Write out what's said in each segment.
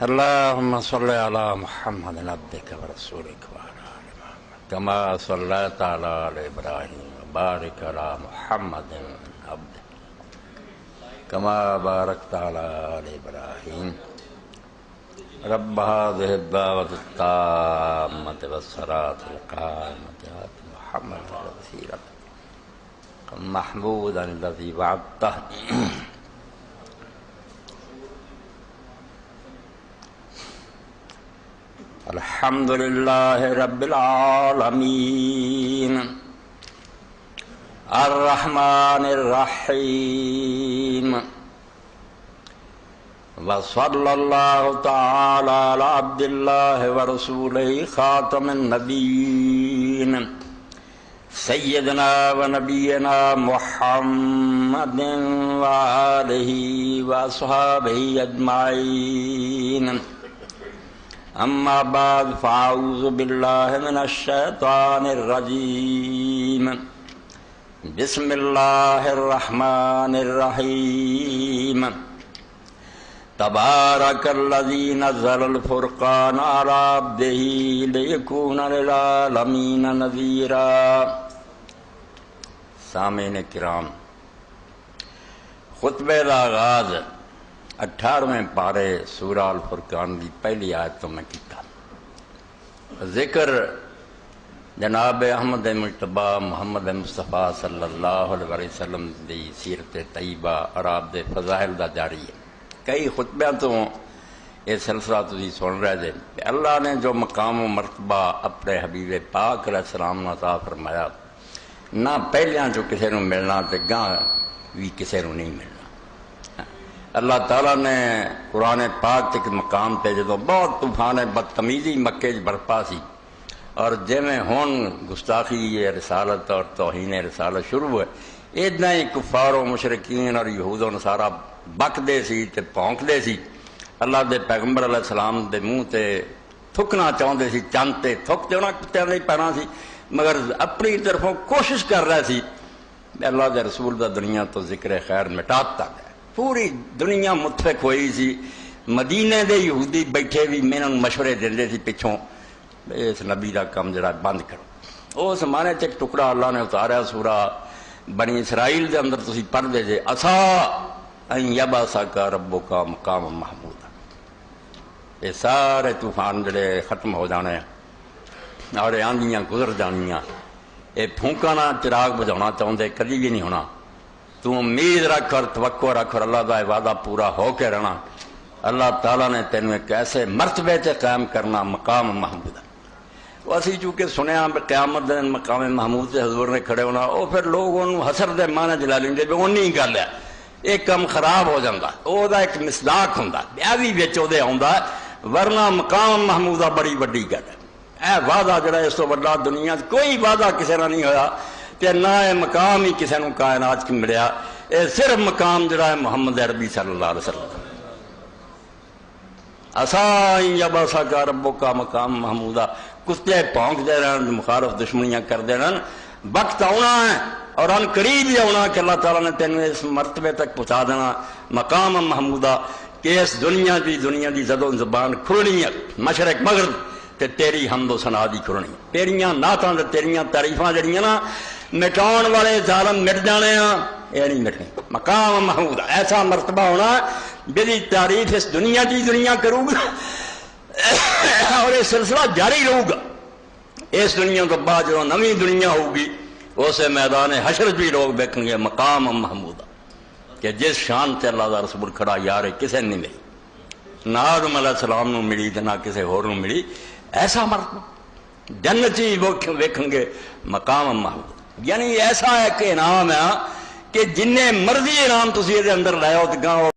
اللهم صل على محمد عبدك ورسولك وعلى آل محمد كما صليت على آل إبراهيم وبارك على محمد عبدك كما باركت على آل إبراهيم رب هذه الدعوة التامة والصلاة القائمة آت محمد الوسيلة محمودا الذي وعدته. الحمد لله رب العالمين الرحمن الرحيم وصلى الله تعالى على عبد الله ورسوله خاتم النبيين سيدنا ونبينا محمد وآله وأصحابه أجمعين. أما بعد فأعوذ بالله من الشيطان الرجيم. بسم الله الرحمن الرحيم. تبارك الذي نزل الفرقان على عبده ليكون للعالمين نذيرا. سامعین کرام، خطبے کا آغاز 18ویں پارے سورہ الفرقان دی پہلی آیت تو میں کیتا. ذکر جناب احمد مجتبی محمد مصطفیٰ صلی اللہ علیہ وسلم دی سیرت طیبہ اور آپ دے فضائل دا جاری ہے. کئی خطبیاں تو یہ سلسلہ تسی سن رہے تھے کہ اللہ نے جو مقام و مرتبہ اپنے حبیب پاک علیہ السلام نے عطا فرمایا، نہ پہلیاں جو کسی نو ملنا تے گاں بھی کسی نو نہیں ملنا. اللہ تعالیٰ نے قرآن پاک تک مقام تے جدو بہت طوفان بدتمیزی مکے برپا سی، اور جی میں ہون گستاخی رسالت اور توہین رسالت شروع ہوئے، ادنا ہی کفار و مشرکین اور یہود و نصارہ بک دے سی تے پونک دے سی. اللہ دے پیغمبر علیہ السلام دے منہ تے تھکنا چاہتے سی، چند تے تھک تے انہاں کتیاں نہیں پینا سی، مگر اپنی طرفوں کوشش کر رہے سی اللہ دے رسول دا دنیا تو ذکر خیر مٹاتا ہے. پوری دنیا متفق ہوئی سی. مدینے دے یہودی بیٹھے بھی میں انہوں مشورے دیندے سی پچھوں اس نبی دا کم جڑا بند کرو. اس زمانے چ ایک ٹکڑا اللہ نے اتاریا سورہ بنی اسرائیل دے اندر تسی پڑھ دے جے عسا ان یبعثک ربک مقام محمود. یہ سارے طوفان جڑے ختم ہو جانے اور آندیاں گزر جانیاں، یہ پھونکانا چراغ بجھانا چاہتے کدی بھی نہیں ہونا. تو امید رکھ اور توقع رکھ اور اللہ کا وعدہ پورا ہو کے رہنا. اللہ تعالیٰ نے تینوں ایک ایسے مرتبے سے قائم کرنا مقام محمود. وہ اسی چونکہ سنیا قیامت دن مقام محمود سے حضور نے کھڑے ہونا، وہ پھر لوگ انہوں حسر دے معنی جلا لیں گے بھی اونی گل ہے، ایک کم خراب ہو جاتا، وہ ایک مسلاک ہوں بیاوی بچ وہ آتا، ورنہ مقام محمودہ بڑی وڈی گل ہے. اے وعدہ جڑا اس تو بڑا دنیا کوئی وعدہ کسی نے نہیں ہویا کہ نہ یہ مقام ہی کسی نے کائنات کی ملیا. یہ صرف مقام جڑا ہے محمد عربی صلی اللہ علیہ وسلم. عسا ان یبعثک ربک مقام محمودہ. کتے پونک دے رہن، مخالف دشمنیاں کر دے رہن، وقت آنا ہے اور ان قریب ہی آنا کہ اللہ تعالیٰ نے تینوں اس مرتبے تک پہنچا دینا مقام محمودہ کہ اس دنیا دی زدوں زبان کھلنی ہے مشرق مغرب تے تیری حمد و ثنا دی کھلنی. تیریاں نعتاں تے تیریاں تعریفاں جڑیاں نا مٹاؤن والے ظالم مٹ جانے ہیں، یہ نہیں مٹنے. مقام محمود ایسا مرتبہ ہونا جی تعریف اس دنیا کروں گا اور یہ سلسلہ جاری رہے گا. اس دنیا تو بعد جو نویں دنیا ہوگی اسے میدان حشر بھی لوگ دیکھیں گے مقام محمود کہ جس شان سے اللہ دا رسول کھڑا یار کسے نہیں ملی، نہ آدم علیہ السلام نو ملی نہ کسی ہور نو ملی. ایسا مرتبہ جنت ہی ویکھیں گے مقام محمود. یعنی ایسا ایک انعام ہے کہ جن مرضی انعام تسی یہ اندر لے آؤ تو گاؤں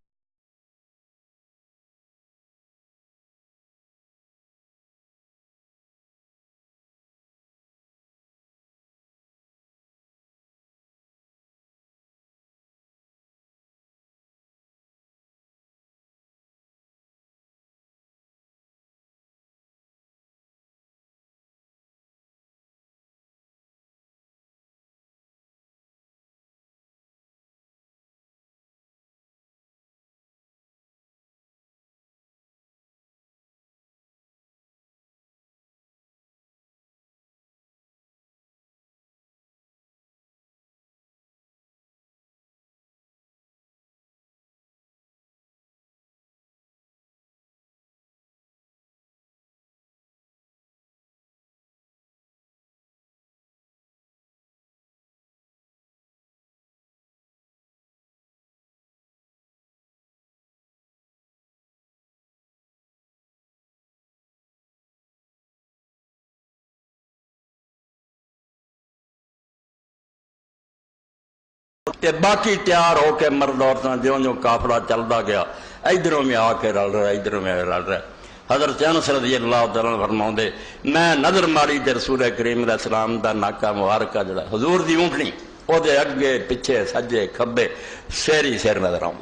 تے باقی تیار ہو کے مرد عورتیں جو جو قافلہ چلتا گیا ادھروں میں آ کے رل رہا ادھروں میں رل رہا. حضرت انس رضی اللہ تعالیٰ فرماؤں دے میں نظر ماری تے رسول کریم علیہ السلام دا ناکا مبارکہ جڑا حضور دی اونٹنی وہ دے اگے پیچھے سجے کھبے سیر ہی سیر نظر آؤں.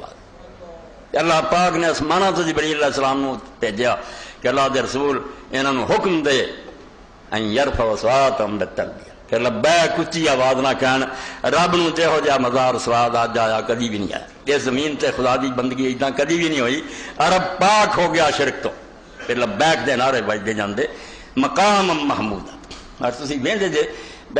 اللہ پاک نے آسمانہ تو جبریل علیہ السلام نو بھیجا کہ اللہ دے رسول انہاں نو حکم دے ان یرفع اصواتہم بالتلبیہ کہ لبیک اچھی آواز نہ کہن. رب نو جہو جا مزار سواد آج آیا کدی بھی نہیں آیا. اس زمین تے خدا دی بندگی اتنا کدی بھی نہیں ہوئی. عرب پاک ہو گیا شرک تو پھر لبیک دے نعرے بجدے جاندے مقام محمود. اور تسی ویندے جے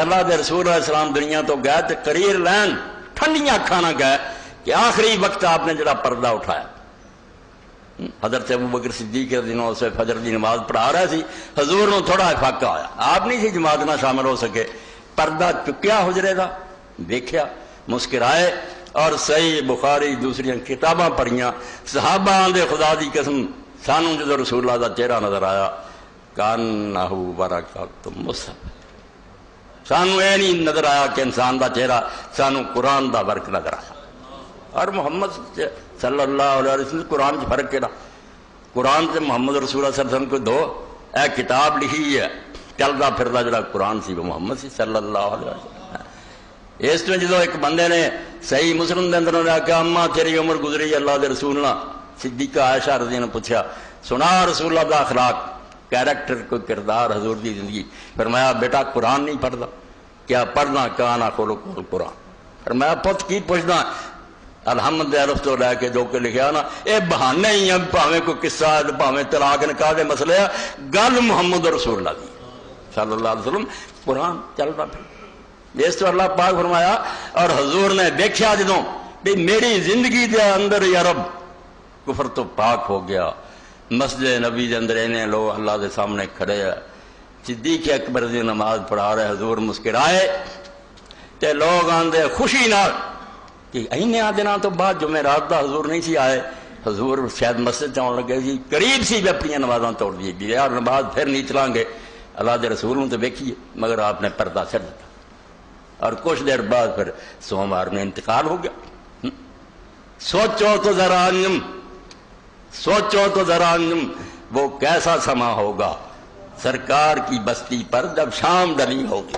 اللہ دے رسول علیہ السلام دنیا تو گئے تے قریر لین ٹھنڈیاں کھانا گئے کہ آخری وقت آپ نے جڑا پردہ اٹھایا. حضرت ابوبکر صدیق رضی اللہ عنہ سے فجر دی نماز پڑھا رہا سی. حضور نو تھوڑا افاقہ آیا, آپ نہیں سی جماعت نہ شامل ہو سکے. پردہ چکیا حجرے دا دیکھیا مسکرائے اور صحیح بخاری دوسری کتاباں پڑھیاں. صحابہ آندے خدا دی قسم سانوں جدو رسول اللہ دا چہرہ نظر آیا کانہ برکات مصحف, سانوں اے نہیں نظر آیا کہ انسان دا چہرہ, سانوں قرآن دا ورک نظر آیا. اور محمد صلی اللہ علیہ وسلم قرآن سے فرق کہنا, قرآن سے محمد رسول اللہ صلی اللہ علیہ وسلم کو دو اے کتاب لکھی ہے چلتا پھرتا جڑا قرآن سی وہ محمد سی صلی اللہ علیہ وسلم. اس میں جدو ایک بندے نے صحیح مسلم دے اندر نے آکھا اما تیری عمر گزری اللہ دے رسول اللہ, صدیقہ عائشہ رضی نے پوچھا سنا رسول اللہ دا اخلاق کیریکٹر کوئی کردار حضور دی زندگی. فرمایا بیٹا قرآن نہیں پڑھتا, کیا پڑھنا کانا خلق القرآن. فرمایا پتھ کی پوچھنا الحمد الف تو لے کے جو کہ لکھا نا اے بہانے ہی ہیں, بھاویں کوئی قصہ ہے بھاویں طلاق نکاح دے مسئلے ہے, گل محمد رسول اللہ دی صلی اللہ علیہ وسلم قرآن چلتا پھر. اس تو اللہ پاک فرمایا اور حضور نے دیکھا جدوں بھی میری زندگی دے اندر یا رب کفر تو پاک ہو گیا. مسجد نبی دے اندر انہیں لوگ اللہ دے سامنے کھڑے ہیں, صدیق اکبر دی نماز پڑھا رہے, حضور مسکرائے تے لوگ آندے خوشی نال کہ اینیاں دنوں تو بعد جمعرات دا حضور نہیں سی آئے. حضور شاید مسجد جاؤں لگے سی, قریب سی بھی اپنی نمازاں توڑ دی بھی یار نماز پھر نہیں چلائیں گے اللہ دے رسول تو ویکھیے, مگر آپ نے پردہ چھڑ دیتا اور کچھ دیر بعد پھر سوموار میں انتقال ہو گیا. سوچو تو ذرا انجم, سوچو تو ذرا انجم وہ کیسا سما ہوگا سرکار کی بستی پر جب شام ڈلی ہوگی.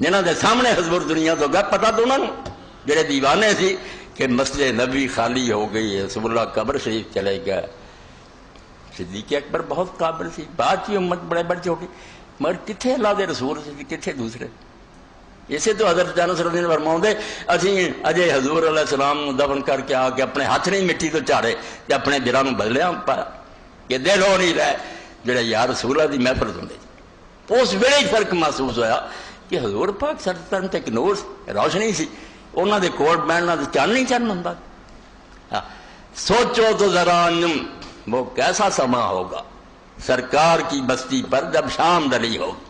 جنہوں دے سامنے حضور دنیا تو گئے پتہ تو انہوں جڑے دیوانے سی کہ مسجد نبی خالی ہو گئی, رسول اللہ قبر شریف چلے گئے. صدیق اکبر بہت قابل سی, بات کی امت بڑے بڑے چھوٹی, مگر کتنے اللہ دے رسول سے کتنے دوسرے. اسے تو حضرت انس رضی اللہ عنہ فرماؤں دے اسی اجے حضور علیہ السلام دفن کر کے آ کے اپنے ہاتھ نہیں مٹی تو چاڑے کہ اپنے دلوں میں بدلیا پایا کہ دل ہو نہیں رہے جڑے یا رسول اللہ دی محفل ہوندے. اس ویلے ہی فرق محسوس ہویا کہ حضور پاک صلی اللہ علیہ وسلم تے ایک نور روشنی سی, انہوں دے کوٹ بہننا تو چن نہیں چن ہوں. سوچو تو ذرا انجم وہ کیسا سما ہوگا سرکار کی بستی پر جب شام ڈلی ہوگی.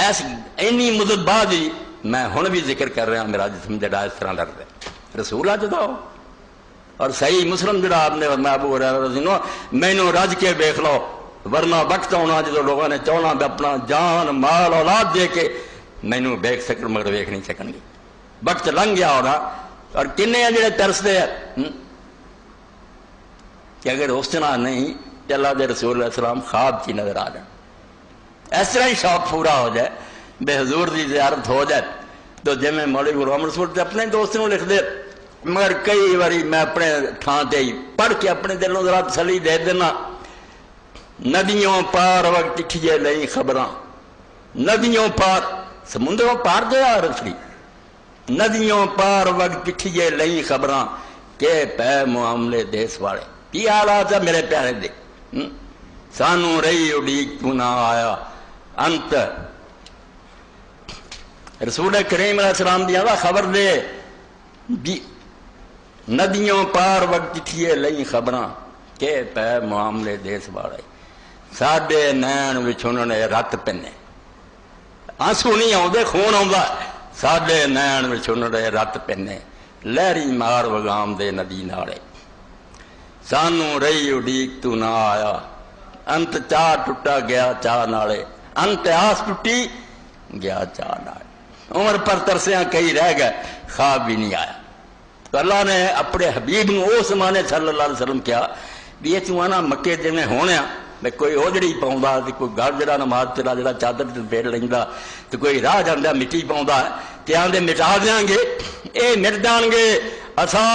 ایسی اینی مدت بعد ہی میں ہن بھی ذکر کر رہا میرا جسم جڑا اس طرح لڑ رہا رسول جدا ہو. اور صحیح مسلم جڑا آپ نے ابو ہریرہ رضی اللہ عنہ مینوں رج کے دیکھ لو ورنہ وقت ہونا جدو لوگوں نے چاہنا بھی اپنا جان مال اولاد دے کے مینوں دیکھ سکن مگر دیکھ نہیں سکن گے. وقت لنگ گیا ہونا اور کنے جڑے ترستے ہیں کہ اگر اس طرح نہیں کہ اللہ دے رسول علیہ السلام خواب کی نظر آ جائیں, اس طرح ہی شوق پورا ہو جائے, بے حضور دی زیارت ہو جائے تو جی میں مولوی غلام رسول اپنے دوستوں لکھ دے, مگر کئی باری میں اپنے تھان تے ہی پڑھ کے اپنے دلوں ذرا تسلی دے دینا. ندیوں پار وقت چٹھیے لئی خبراں, ندیوں پار سمندروں پار دیا رسلی, ندیوں پار وقت چٹھیے لئی خبراں کہ پے معاملے دیس والے. کی حالات ہے میرے پیارے دے, سانو رہی اڈیک تو نہ آیا انت. رسول کریم علیہ السلام دیا خبر دے ندیوں پار وقت چٹھیے لئی خبراں کہ پے معاملے دیس والے. ساڈے نین وچ انہوں نے رت پنے, آنسو نہیں آؤندے خون آؤندا, ساڈے نین وچ انہوں نے رت پنے لہری مار وگام دے ندی نالے. سانو رہی اڈیک تو نہ آیا انت چاہ ٹوٹا گیا چاہ نالے, انت آس ٹوٹی گیا چاہ نالے. عمر پر ترسیاں کئی رہ گئے، خواب بھی نہیں آیا۔ تو اللہ نے اپنے حبیب نو اس زمانے صلی اللہ علیہ وسلم کیا بھی یہ تو آنا مکے جویں ہونے میں کوئی اوجڑی پاؤں کوئی گھر جڑا نماز تیرا جڑا چادر پیڑ لینا تو کوئی راہ جانا مٹی پاؤں کہ آدھے مٹا دیا گے، اے مٹ جان گے اصا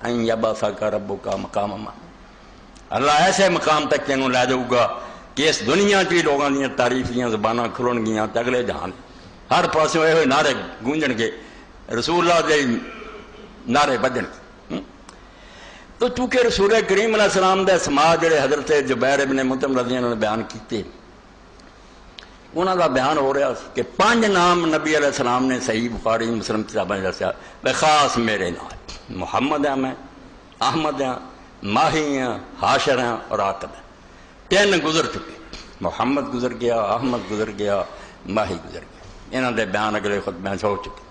یباسا کا ربو کا مقام اما، اللہ ایسے مقام تک تینوں لے جاؤ گا کہ اس دنیا کی لوگوں دیا تعریف دیا زباناں کھلن گیاں تے اگلے جہان ہر پاسوں یہ نعرے گونجن گے، رسول اللہ دے نعرے بجن۔ تو چونکہ رسول کریم علیہ السلام دے سماج جڑے حضرت جبیر ابن مطعم رضی اللہ عنہ نے بیان کیتے، انہوں کا بیان ہو رہا کہ 5 نام نبی علیہ السلام نے صحیح بخاری مسلم کتابوں میں دسیا، خاص میرے نام محمد ہیں، میں احمد ہیں، ماہی ہیں، حاشر ہیں اور عاقب ہیں۔ 3 گزر چکے، محمد گزر گیا، احمد گزر گیا، ماہی گزر گیا، انہوں نے بیان اگلے خطبے میں ہو چکے۔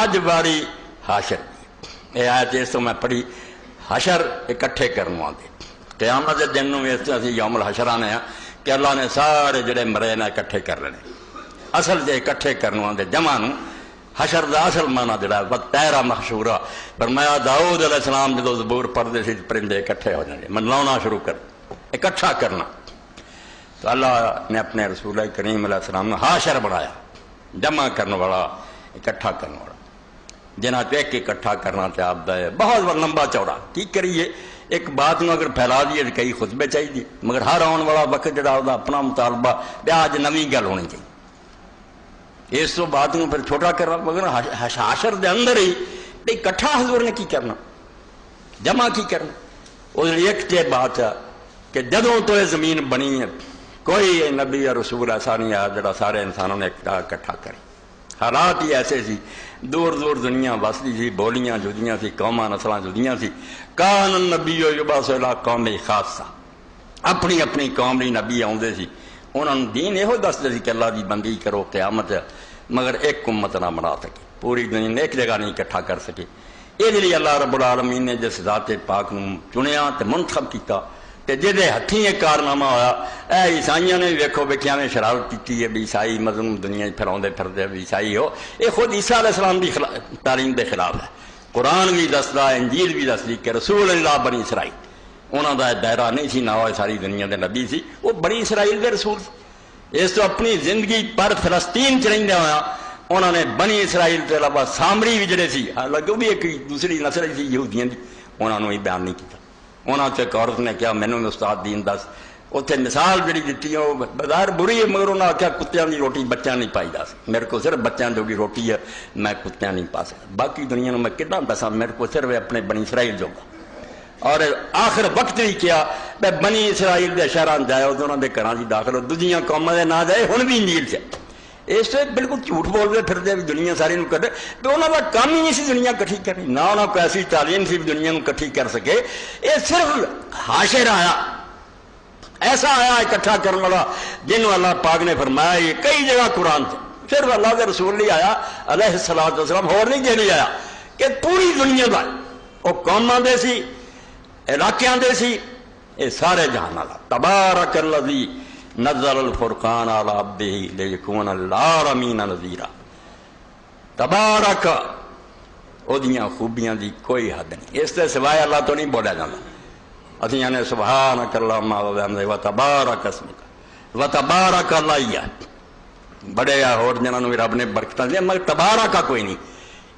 اج باری حاشر دی، یہ آیت اس تو میں پڑھی، حشر اکٹھے کرنے آتے قیامت کے دن میں اسی یوم الحشر آنے ہیں کہ اللہ نے سارے جڑے مرے نے اکٹھے کر لینے، اصل جے اکٹھے کرنے آتے جمع نو حشر دا اصل مانا جڑا ہے تیرا محشورہ، فرمایا داؤد علیہ السلام جدو زبور پڑھتے سی پرندے اکٹھے ہو جانے، منلاؤنا شروع کر اکٹھا کرنا۔ تو اللہ نے اپنے رسول کریم علیہ السلام نے حاشر بنایا، جمع کرنے والا، اکٹھا کرنے والا، جنہ تو ایک اکٹھا کرنا تے آپ دا ہے بہت لمبا چوڑا کی کریے۔ ایک بات نو اگر پھیلا دیے تو کئی خطبے چاہیے، مگر ہر آن والا وقت جڑا ہوتا اپنا مطالبہ آج نویں گل ہونی چاہیے، اس تو بات نو پھر چھوٹا کرنا، مگر حشر دے اندر ہی اکٹھا حضور نے کی کرنا، جمع کی کرنا۔ اس لیے ایک تے بات ہے کہ جدوں تو یہ زمین بنی ہے کوئی نبی یا رسول ایسا نہیں آیا جڑا سارے انسانوں نے اکٹھا کرے، حالات ہی ایسے سی، دور دور دنیا وستی سی، بولیاں جدیاں سی، قوماں نسلاں جدیاں سی، کان النبی یبعث الی قوم خاصہ، اپنی اپنی قوم لی نبی آؤندے سی، انہوں نے دین یہ دستے سی کہ اللہ دی بندی کرو قیامت ہے، مگر ایک امت نہ بنا سکے، پوری دنیا نے ایک جگہ نہیں اکٹھا کر سکے۔ یہ لیے اللہ رب العالمین نے جس ذات پاک نو چنیا تے منتخب کیتا تے جدے ہتھیں یہ کارنامہ ہویا، اے عیسائیوں نے ویکھو ویکھیا میں شرارت کیتی ہے بھی عیسائی مظلوم دنیا پھراؤندے پھردے بھی عیسائی ہو، یہ خود عیسیٰ علیہ السلام دی تعلیم دے خلاف ہے۔ قرآن بھی دسدا، انجیل بھی دسدی کہ رسول اللہ بنی اسرائیل، انہوں دا دائرہ نہیں سی، نہ ساری دنیا دے نبی سی، وہ بنی اسرائیل دے رسول سی۔ اس تو اپنی زندگی پر فلسطین چ رہندے ہویا انہوں نے بنی اسرائیل کے علاوہ سامری بھی جڑے سی، حالانکہ وہ بھی ایک دوسری نسل سی یہودیاں دی، انہوں نے بیان نہیں کیتا۔ انہوں سے ایک عورت نے کیا مینوں استاد دین دس، اتنے مثال جڑی دیتی وہ بظاہر بری ہے، مگر انہوں نے آخیا کتیاں دی روٹی بچیاں نہیں پائی جا سکتی، میرے کو صرف بچیاں جوگی روٹی ہے، میں کتیاں نہیں پا سکتا، باقی دنیا میں کتنا دساں، میرے کو صرف اپنے بنی اسرائیل جوگا۔ اور آخر وقت بھی کیا میں بنی اسرائیل دے شہراں جائے انہوں دے گھراں دی داخل ہو، دوجیاں قوماں دے نہ جائے، ہن بھی انجیل سے اس سے بالکل جھوٹ بولتے پھرتے بھی دنیا ساری نو کٹے، تو انہوں کا کام ہی نہیں سی دنیا کٹھی کرنی، نہ انہوں کو ایسی تعلیم سی دنیا نو کٹھی کر سکے۔ یہ صرف حاشر آیا، ایسا آیا اکٹھا کرنے والا جنہوں اللہ پاک نے فرمایا، یہ کئی جگہ قرآن سے صرف اللہ کے رسول نہیں آیا علیہ الصلوۃ والسلام، اور نہیں کہ نہیں آیا کہ پوری دنیا کا وہ قوماں دے سی، علاقیاں دے سی، یہ سارے جہان والا۔ تبارک الذی نزل الفرقان علی عبدہ لیکون للعالمین نذیرا، تبارک او دیاں خوبیاں دی کوئی حد نہیں، اس سے سوائے اللہ تو نہیں بولیا جاتا۔ اسی یعنی سبحانک اللہم وبحمدک وتبارک اسمک، وتبارک اللہ بڑے اور جنہوں نے رب نے برکتاں دیا، مگر تبارک کا کوئی نہیں۔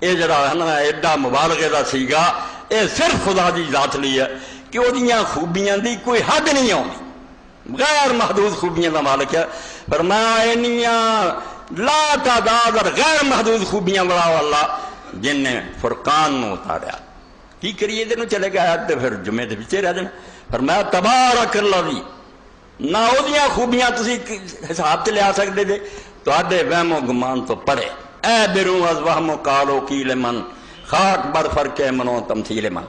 یہ جڑا ہے نا ایڈا مبالغے دا سیگا، یہ صرف خدا دی ذات لی ہے کہ وہ دیاں خوبیاں دی کوئی حد نہیں آتی، غیر محدود خوبیاں دا مالک ہے۔ فرمایا اینیاں لا تعداد اور غیر محدود خوبیاں بڑا اللہ جن نے فرقان نو اتاریا، کی کریے دنوں چلے گئے آیت پھر جمعے دے پیچھے رہ جانا۔ فرمایا تبارک الذی، نہ وہ دیاں خوبیاں تسی حساب تے لیا سکتے دے، تو آدھے وہم و گمان تو پڑے، اے بروں از وہم و قالو قیل من، خاک بر فرق منو تمثیل من،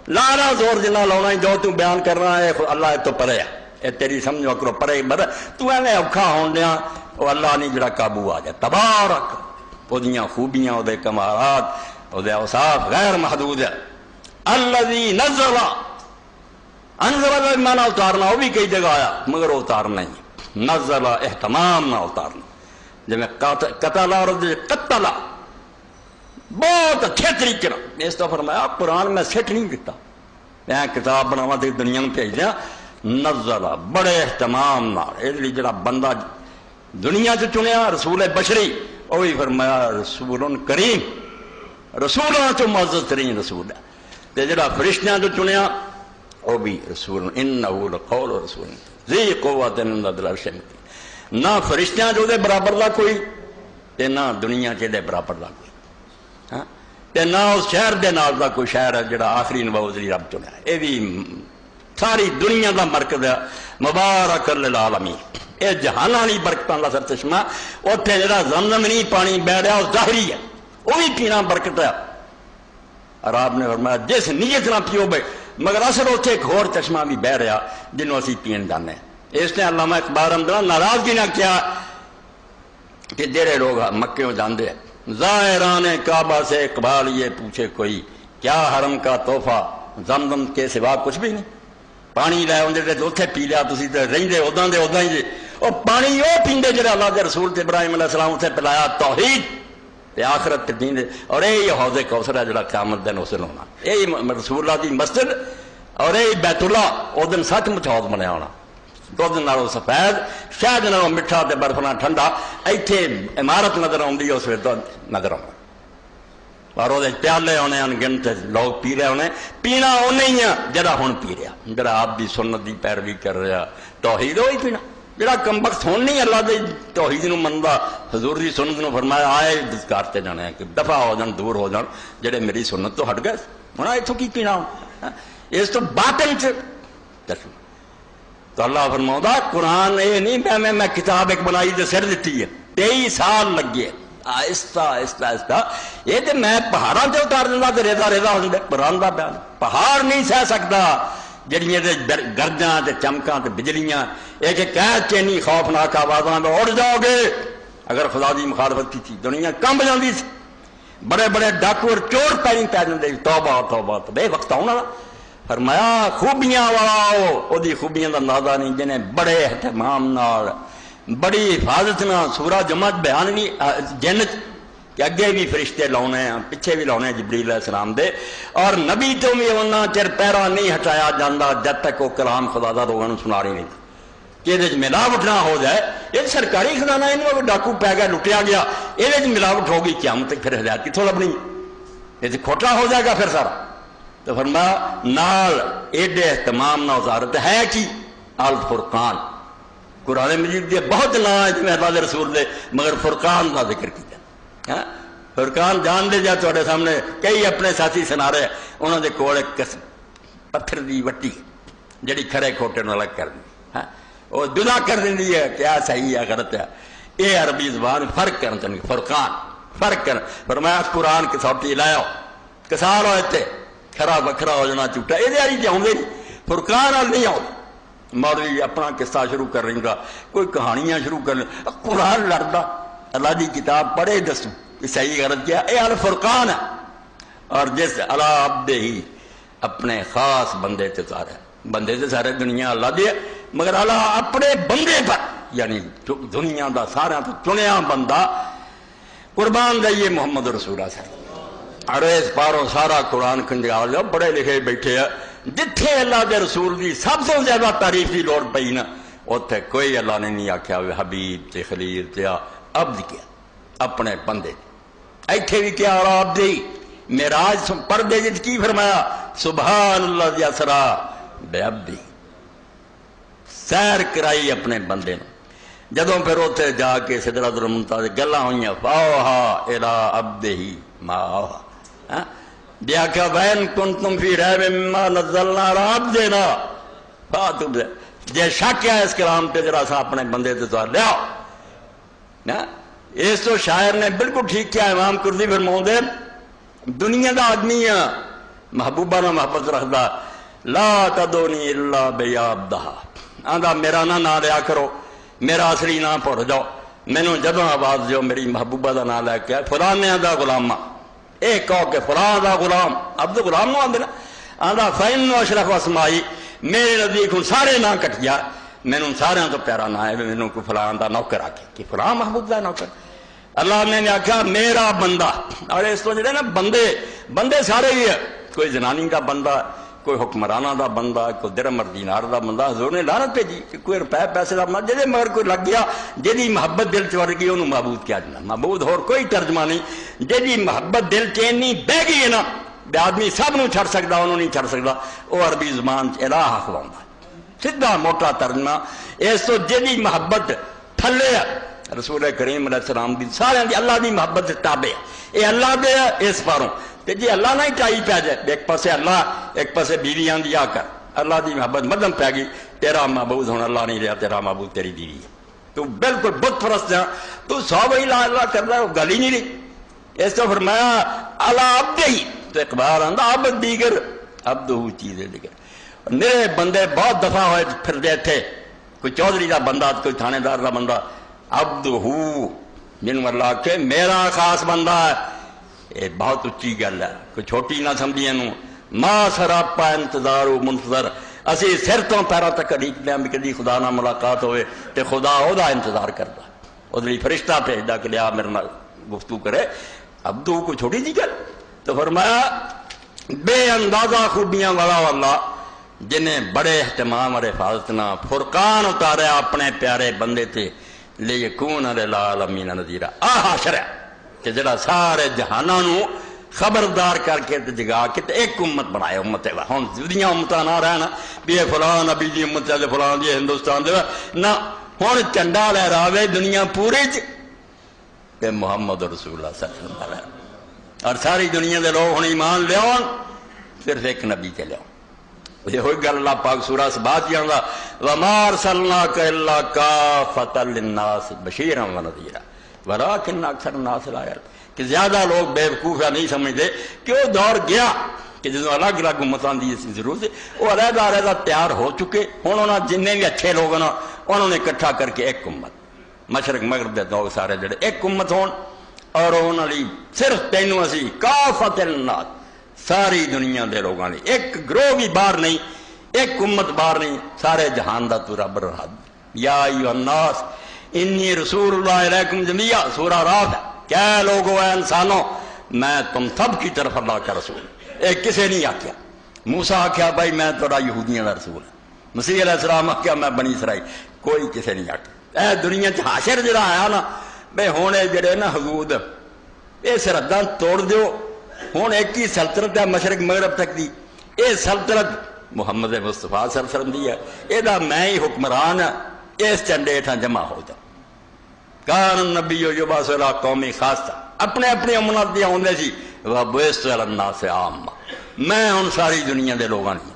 لانا زور جنا لاؤنا ہی جو تو بیان کرنا ہے اللہ تو پڑے ہے، اے تیری سمجھو کرو پڑے بر تو ایویں اوکھا ہون دیا، وہ اللہ نہیں جڑا قابو آ جائے۔ تبارک، وہ دیاں خوبیاں، وہ دے کمالات، وہ دے اوصاف غیر محدود ہے۔ الذی نزل، انزل اتارنا، وہ بھی کئی جگہ آیا مگر وہ اتارنا نہیں، نزل اہتمام نہ اتارنا، جی میں قتل اور قتل بہت اچھے طریقے اس تو فرمایا قرآن میں سٹ نہیں دیتا، میں کتاب بناوا تو دنیا میں بھیج دیا، نزل بڑے اہتمام نال اس لیے جڑا بندہ دنیا چ چنیا رسول بشری، وہ بھی فرمایا رسول کریم، رسولوں چ معزز ترین رسول ہے، تے جڑا فرشتیاں چ چنیا وہ بھی رسول، انہ لقول رسول ذی قوۃ عند ذی العرش مکین، نہ فرشتیاں چ دے برابر دا کوئی تے نہ دنیا چ دے برابر دا کوئی، تے نہ اس شہر دے نال دا کوئی شہر ہے جڑا آخری نبوت رب چنیا، یہ بھی ساری دنیا دا مرکز ہے، مبارک للعالمین، یہ جہان والی برکتاں دا سر چشمہ، اتنے جڑا زمزم نہیں پانی بہ رہا وہ ظاہری ہے، وہ بھی پینا برکت ہے، اور آپ نے فرمایا جس نیت نہ پیو بے، مگر اصل اتنے ایک اور چشمہ بھی بہ رہا جنہوں اسی پین جانے، اس نے علامہ اقبال رحمۃ اللہ ناراضگی نہ کیا کہ جڑے لوگ مکے میں جاندے ہیں زائران کعبہ سے اقبال یہ پوچھے کوئی کیا حرم کا تحفہ زمزم کے سوا کچھ بھی نہیں، پانی لے آدھے تو اتنے پی لیا تھی تو رہتے ادا دے ادا ہی جی، وہ پانی وہ پیندے جڑے اللہ کے رسول ابراہیم علیہ السلام اتنے پلایا توحید تے آخرت تے دین، اور یہی حوض کوثر ہے جڑا قیامت دن اسے ہونا، یہی رسول اللہ کی مسجد اور یہی بیت اللہ اس دن سچ مچ حوض بنیا ہونا، دودھ نالوں سفید شہد نالوں میٹھا تے برف نال ٹھنڈا، ایتھے عمارت نظر آتی اس ویلے نظر آنا، اور وہ پیالے آنے انگنت لوگ پی رہے ہونے، پینا انہیں ہی ہے جڑا ہن پی رہا، جڑا آپ دی سنت دی پیروی کر رہا توحید وہی پینا، جڑا کمبخت ہون نہیں اللہ دی توحید نو مندا، حضور دی سنت نو فرمایا آئے دسکار تے جانے کہ دفع ہو جان دور ہو جان جڑے میری سنت تو ہٹ گئے، ہن ایتھوں کی پینا اس تو باطن چ چشمہ، تو اللہ فرماؤں قرآن یہ نہیں میں کتاب ایک بنائی تے سر دیتی ہے 23 سال لگے آہستہ آہستہ آہستہ، یہ تو میں پہاڑوں سے اتار دینا تو ریزا ریزا ہو جائے، قرآن کا بیان پہاڑ نہیں سہ سکتا جڑیاں گرجاں تے چمکاں تے بجلیاں، ایک قید چینی خوفناک آوازاں میں اڑ جاؤ گے، اگر خدا دی مخالفت کی تھی دنیا کمب جاندی سی، بڑے بڑے ڈاکو اور چور پی جاندے، توبہ توبہ بے وقت ہونا، فرمایا خوبیاں والا وہ خوبیاں دا اندازہ نہیں، جنہیں بڑے اہتمام نال بڑی حفاظت نال سورہ جمعت بیان بھی جنت کہ اگے بھی فرشتے لاؤنے ہیں پیچھے بھی لاؤنے جبریل علیہ السلام دے، اور نبی تو بھی انہاں چر پیرا نہیں ہٹایا جاندہ جب تک وہ کلام خدا دا لوگوں نے سنا رہی نہیں کہ یہ ملاوٹ نہ ہو جائے، یہ سرکاری خزانہ انہوں ڈاکو پی گیا لٹیا گیا، یہ ملاوٹ ہوگی قیامت پھر ہدایت کتوں لبنی، یہ کھوٹا ہو جائے گا پھر سارا، تو فرمایا نال ایڈے اہتمام نہ وزارت ہے کہ الفرقان، قرآن مجید کے بہت نام ہے جی اللہ کے رسول دے، مگر فرقان کا ذکر کیا، فرقان جان دے جا تھوڑے سامنے کئی اپنے ساتھی سنا رہے، انہوں نے کول ایک پتھر دی وٹی جڑی کھڑے کھوٹے نال الگ کر دی، وہ جدا کر دینی ہے کیا صحیح ہے غلط ہے، یہ عربی زبان فرق کرنا چاہیے، فرقان فرق کر، فرمایا قرآن کسوٹی لاؤ کسار ہوئے تھے کھرا وکھرا ہو جانا جھوٹا، یہ آئی تو آدھے نہیں، فرقان وال نہیں آؤ، مولوی اپنا قصہ شروع کر رہی گا، کوئی کہانیاں شروع کر لیں، قرآن لڑتا اللہ دی کتاب پڑھے دسو کہ صحیح غلط کیا، یہ الفرقان ہے، اور جس اللہ عبدہ ہی اپنے خاص بندے تے سارے بندے تے سارے دنیا اللہ دے، مگر اللہ اپنے بندے پر یعنی دنیا دا سارا تو چنیا بندہ قربان دئیے محمد رسول اللہ صلی اللہ علیہ وسلم، اور اس پاروں سارا قرآن کھنجال لو، پڑھے لکھے بیٹھے ہیں، جتھے اللہ کے رسول دی سب سے زیادہ تعریف کی لوڑ پئی نا، اتنے کوئی اللہ نے نہیں آخیا حبیب تے خلیل تے عبد کیا اپنے بندے، ایتھے بھی کیا اور عبد ہی معراج پردے جت کی فرمایا سبحان اللہ دی اسرا بے عبدی، سیر کرائی اپنے بندے نے، جدوں پھر اتنے جا کے سدرۃ المنتہا گلاں ہوئیاں فاوہا الی عبدہ ما اوہا، دیکھا وین کنتم فی ریب مما نزلنا علی عبدنا فاتوا جے شک ہے اس کلام پہ ذرا سا اپنے بندے تے تو لیاؤ، اس تو شاعر نے بالکل ٹھیک کیا، امام قرطبی فرماؤں دے دنیا دا آدمی ہے محبوبہ نہ محبت رکھدا، لا تدونی الا بیا عبدہ، آندا میرا نہ لیا کرو، میرا اصلی نام بھول جاؤ، مینوں جدوں آواز دیو میری محبوبہ دا نام لے کے فلانے دا غلامہ، اے کہو کہ فلاں دا غلام، عبد غلام نو آندے نا، آندا فإن اشرف اسمائی، میرے نزدیک ہوں سارے نام کٹ گیا، مینوں سارے تو پیارا نہ ہے مینوں کوئی فلاں دا نوکر آکے کہ فلاں محبوب دا نوکر اللہ نے آخیا میرا بندہ. اور اس تو جڑے نا بندے سارے ہی ہے, کوئی زنانی دا بندہ, کوئی حکمرانہ دا بندہ, کوئی درہم اور دینار دا بندہ. حضور نے لعنت بھیجی کہ کوئی روپے پیسے دا بندہ جہدے مگر کوئی لگ گیا, جہدی محبت دل چ وڑ گئی انہوں معبود کیا جانا. معبود ہور کوئی ترجمہ نہیں. جہدی محبت دل چ اینی بہ گئی ہے نا بے آدمی سب نو چھڑ سکتا, انہوں نہیں چھڑ سکتا. وہ عربی زبان الہ کھواؤندا سیدھا موٹا ترجمہ. اس تو جہدی محبت تھلے ہے رسول کریم علیہ السلام دی سارے دی اللہ دی محبت سے تابع ہے. یہ اللہ دے اس پاروں تے جی اللہ نہ ٹائی پی جائے, ایک پاسے اللہ ایک پاسے بیوی آندی آ کر اللہ دی محبت مدم پی گئی, تیرا معبود ہوں اللہ نہیں رہا, تیرا معبود تیری بیوی ہے, تو بالکل بت پرست ہے, تو سو بھائی لا اللہ کر رہا ہے, وہ گل ہی نہیں رہی. اس تو فرمایا اللہ عبد ہی, تو اقبال آندا عبد دیگر عبد ہو چیز دیگر. میرے بندے بہت دفعہ ہوئے پھر دے تھے, کوئی چودھری کا بندہ, کوئی تھانے دار کا بندہ, عبد ہو جن اللہ کے میرا خاص بندہ ہے. یہ بہت اچھی گل ہے, کوئی چھوٹی نہ سمجھی انہوں. ما سراپا انتظار و منتظر, اسی سر تو پیروں تک اڈیک لیا بھی کدی خدا نہ ملاقات ہوئے تو خدا او دا انتظار کرتا, وہ فرشتہ بھیجدا کہ لیا میرے نال گفتگو کرے. عبد ہو کوئی چھوٹی جی گل. تو فرمایا بے اندازہ خوبیاں والا واللہ جنہیں بڑے اہتمام اور حفاظت نہ فرقان اتارے اپنے پیارے بندے تھے لیکون للعالمین نذیرا. حاشر ہے کہ جڑا سارے جہاناں نو خبردار کر کے جگا کے ایک امت بنائے. امت ہوں دنیا امتاں نہ رہنا بھی یہ فلاں نبی دی امت ہے فلاں دی ہندوستان دے نہ, ہوں چنڈا لہراوے دنیا پوری تے محمد رسول اللہ صلی اللہ علیہ وسلم, اور ساری دنیا دے لوگ ہوں ایمان لیاؤ صرف ایک نبی تے لیاؤ. یہ ہوئی گل اللہ پاک سورہ سبات کی آندا وَمَا أَرْسَلْنَاكَ إِلَّا كَافَّةً لِلنَّاسِ بَشِيرًا وَنَذِيرًا وَلَٰكِنَّ أَكْثَرَ النَّاسِ لَا يَعْلَمُونَ. کہ زیادہ لوگ بے وقوف یا نہیں سمجھتے کہ وہ دور گیا کہ جدوں الگ الگ امتاں دی ضرورت ہے, وہ علیحدہ علیحدہ تیار ہو چکے. ہوں انہوں نے جن بھی اچھے لوگ نا انہوں نے اکٹھا کر کے ایک امت, مشرق مغرب دے لوگ سارے جڑے ایک امت ہون, اور انہوں نے صرف تینوں اسی کافۃ للناس ساری دنیا دے لوگوں نے, ایک گروہ بھی باہر نہیں, ایک امت باہر نہیں, سارے جہان دا تو رب رہا. یا ایھا الناس انی رسول اللہ علیکم جمیعا, سورہ راف ہے. کیا لوگو اے انسانوں میں تم سب کی طرف اللہ کا رسول. ایک کسے نہیں آکھیا. موسیٰ آکھیا بھائی میں تھوڑا یہودیاں دا رسول ہے, مسیح علیہ السلام آکھیا میں بنی اسرائیل, کوئی کسے نہیں آکھیا. اے دنیا چ حاشر جڑا آیا نا بے ہونے جڑے نا حدود اے سرحداں توڑ دیو. ہوں ایک ہی سلطنت ہے مشرق مغرب تک دی, اے سلطنت محمد مصطفیٰ صلی اللہ علیہ وسلم دی ہے, یہ میں ہی حکمران ہے. اس چنڈے ہٹھاں جمع ہو جا. کان النبی یبعث الی قوم خاصہ, اپنے اپنی امت دی آندے سی. وبعثت الی الناس عامہ, میں ہن ساری دنیا دے لوگاں دی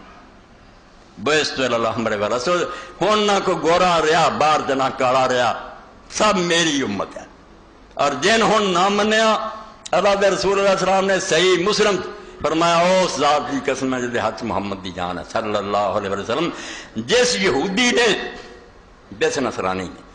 بعثت الی الاحمر والاسود. ہن نہ کوئی گورا رہا باہر تے نہ کالا رہا, سب میری امت ہے. اور جن ہن نہ منیا اللہ دے رسول اللہ علیہ وسلم نے صحیح مسلم فرمایا اس ذات کی قسم ہے جدے ہاتھ محمد دی جان ہے صلی اللہ علیہ وسلم. جس یہودی نے جس نصرانی نے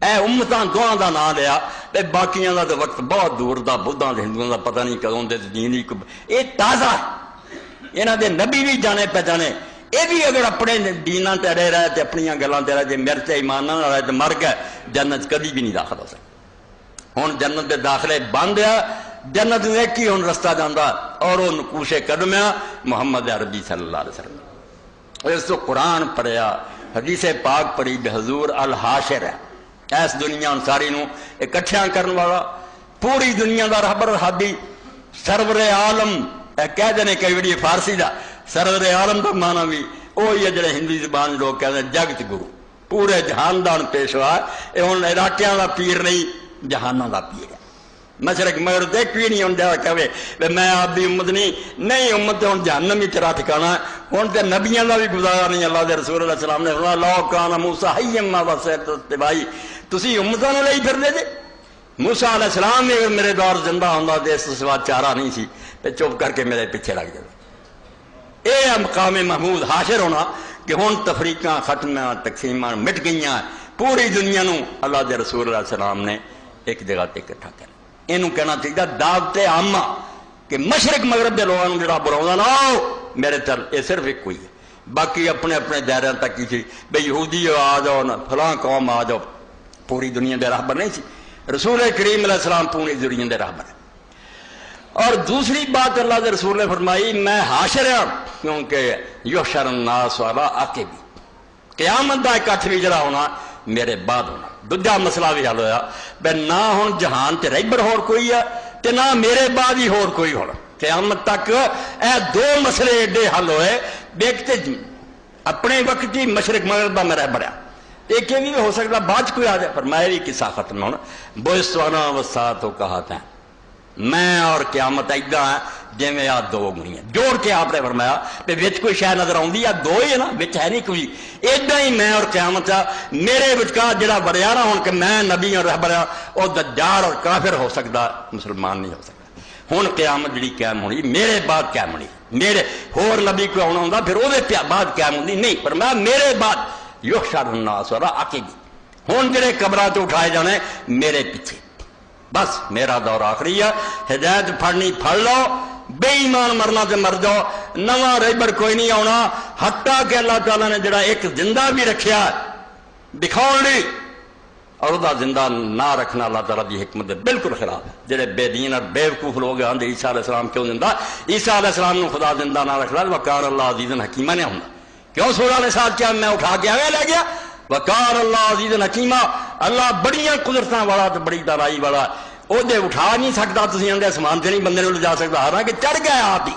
اے امتاں دعاں دا نام لیا تے باقیاں دا تے وقت بہت دور دا, بدھاں دے ہندوؤں دا پتہ نہیں کدوں دے دین ہی یہ تازہ ہے. انہاں دے نبی بھی جانے پہچانے, یہ بھی اگر اپنے دیناں تے رہ رہے تے اپنیاں گلاں تے رہ جے مرچ ایمان نہ رہے تے مر گئے جنت کبھی بھی نہیں داخل ہو سکتا. ہن جنت دے داخلے بند ہے, جنت میں ایک ہی ہن رستہ جاندا اور وہ نقوش قدم محمد عربی صلی اللہ علیہ وسلم. اس تو قرآن پڑھیا, حدیث پاک پڑھی بے حضور الحاشر ہے, اس دنیا ساری نو اکٹھیاں کرن والا, پوری دنیا دا رہبر ہادی, سرور عالم. کہہ دینے کئی بڑی فارسی دا سرور عالم دا معنی بھی وہی ہے جڑے ہندی زبان لوگ کہتے ہیں جگت گرو, پورے جہاندان پیشوا. یہ ہن علاقیاں دا پیر نہیں جہاناں دا پیر ہے. مشرق مغرب ایک بھی نہیں ہوں کہے میں آپ کی امت نہیں امت ہوں جہنم ہی تیرا ٹھکانا. ہوں تو نبیاں کا بھی گزارا نہیں. اللہ دے رسول اللہ السلام نے فرمایا لو کان موسیٰ حیًّا ما وصیت بھائی, تسی امتاں نال ہی پھردے جے. موسیٰ علیہ السلام بھی اگر میرے دور زندہ ہوندا تے اس سوا چارہ نہیں سی تے چپ کر کے میرے پیچھے لگ جائے. اے مقام محمود حاشر ہونا کہ ہن تفریقاں ختمیاں تقسیماں مٹ گئیاں, پوری دنیا نو اللہ دے رسول اللہ السلام نے ایک جگہ تے اکٹھا کر. اینو کہنا چاہیے دعوت عامہ کہ مشرق مغرب کے لوگوں جڑا بلاؤں نہ آؤ میرے تر, یہ صرف ایک کوئی ہے. باقی اپنے اپنے دائرے تک ہی سی بھئی یہودی آ جاؤ نہ فلاں قوم آ جاؤ، پوری دنیا دے راہبر نہیں سی، رسول کریم علیہ السلام پوری دنیا دے راہبر ہے۔ اور دوسری بات اللہ کے رسول نے فرمائی میں حاشر ہوں، کیونکہ یحشر الناس علی عقبی، قیامت دا اکٹھ بھی جڑا ہونا میرے بعد ہونا۔ دوجا مسئلہ بھی حل ہویا بے نہ ہن جہان تے رہبر ہور کوئی ہے تے نہ میرے بعد ہی ہور کوئی ہونا، قیامت تک اے دو مسئلے ایڈے حل ہوئے، دیکھتے اپنے وقت ہی مشرق مغرب دا میں رہبر ہوں، ایک یہ بھی ہو سکتا بعد کوئی آ جائے، فرمایا بھی قصہ ختم ہونا بوئستوانا وسات ہو کہا تھا میں اور قیامت ایڈا ہے جی میں آ دو گنی ہیں جوڑ کے آپ نے فرمایا کہ وچ کوئی شاید نظر آؤں یا دو ہی ہے نا، وچ ہے نہیں کوئی، ایڈا ہی میں اور قیامت ہے، میرے وچکار جڑا بڑیا نہ ہوں کہ میں نبی اور رہبر ہوں وہ دجال اور کافر ہو سکتا، مسلمان نہیں ہو سکتا۔ ہوں قیامت جڑی قائم ہونی میرے بعد قائم ہونی، میرے ہور نبی کو آنا ہوں پھر وہ بعد قائم ہوتی نہیں، پر میں میرے بعد یحشر الناس علی عقبی، ہوں جڑے قبراں تو اٹھائے جانے میرے پیچھے، بس میرا دور آخری ہے، ہدایت پھڑنی پھڑ لو، بے ایمان مرنا تے مر جاؤ، نواں رہبر کوئی نہیں آنا، حتیٰ کہ اللہ تعالیٰ نے جڑا ایک زندہ بھی رکھیا دکھاؤ لی، اور وہ زندہ نہ رکھنا اللہ تعالیٰ کی حکمت بالکل خلاف ہے۔ جڑے بے دین اور بیوقوف لوگ آندے عیسیٰ علیہ السلام کیوں زندہ، عیسیٰ علیہ السلام نے خدا زندہ نہ رکھنا، وقار اللہ عزیز حکیمہ نے ہونا، کیوں سورہ نے ساتھ کیا میں اٹھا کے آگے لے گیا، وقار اللہ عزیز حکیمہ، اللہ بڑیاں قدرتاں والا تو بڑی دانائی والا، وہ دے اٹھا نہیں سکتا، تسی آندے اسمان سے نہیں بندے لے جا سکتا، حالانکہ چڑھ گیا آپ ہی،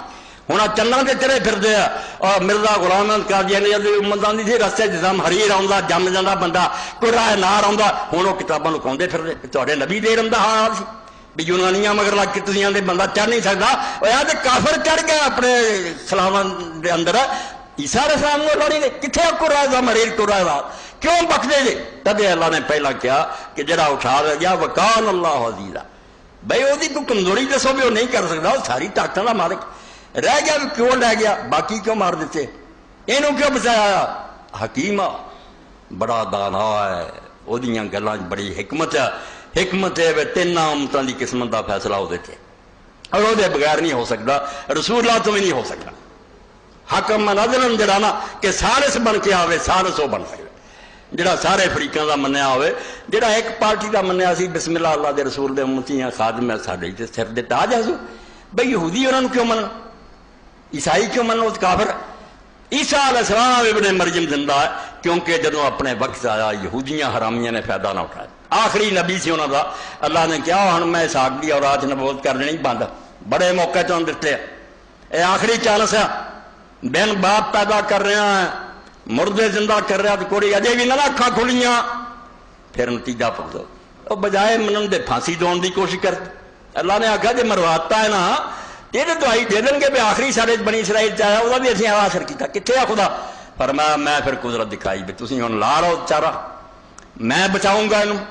ہوں چناں تے چڑھے پھرتے ہیں۔ اور مرزا غلام احمد قادیانی دی امت آندی تھی رستے جسم حریر آؤندا جم جانا بندہ کوئی راہ نار آؤندا، ہوں وہ کتاباں لکاؤندے پھرتے، تہاڈے نبی دے علم دا حال سی بھی یونانیاں مگر لگ کے تسی آندے بندہ چڑھ نہیں سکتا، وہ یار کافر چڑھ گیا اپنے خلاواں دے اندر، عیسیٰ علیہ السلام کو لڑی گئے کتنے قرآن مریر قرآن کیوں بکتے جی؟ تب اللہ نے پہلا کیا کہ جڑا اٹھا دے گیا وکان اللہ عزیزا، بھائی وہ کوئی کمزوری دسو بھی وہ نہیں کر سکتا، وہ ساری طاقتوں کا مالک، رہ گیا بھی کیوں رہ گیا، باقی کیوں مار دیتے، یہ کیوں بچایا؟ حکیمہ بڑا دانا ہے، وہ گلوں بڑی حکمت ہے، حکمت ہے تین امتوں کی قسمت کا فیصلہ وہ اور وہ بغیر نہیں ہو سکتا، رسول اللہ تو بھی نہیں ہو سکتا۔ حکم عدل جڑا نا کہ سارس بن کے آوے، سارس وہ بن سکے جڑا سارے فریقاں دا منیا ہوئے، جڑا ایک پارٹی دا منیا سی بسم اللہ اللہ دے رسول دے امتی ہیں خادم ہے ساڈے تے سر دے تاج ہے، بھئی یہودی انہاں نوں کیوں منن، عیسائی کیوں منن، اس کافر۔ عیسیٰ علیہ السلام ابن مریم زندہ ہے کیونکہ جدوں اپنے وقت آیا یہودیاں حرامیاں نے فائدہ نہ اٹھایا، آخری نبی سی انہاں دا، اللہ نے کیا ہن میں اسحاق دی اولاد نبوت کر دینی بند، بڑے موقع تو دتے، اے آخری چانس ہے، بین باپ پیدا کر رہا ہے، مردے زندہ کر رہا تو کوئی اجے بھی نہ اکھاں کھلیاں، پھر نتیجہ پڑھو وہ بجائے منن دے پھانسی دون دی کوشش کر، اللہ نے آخیا جی مرواتا ہے نا یہ دعائی دے دیں گے بھی آخری سارے بنی اسرائیل چاہیا وہ بھی اسی آخر کیتا کتنے آ خدا، فرمایا میں پھر قدرت دکھائی بھی تسی ہن لا رہو چارہ، میں بچاؤں گا انہوں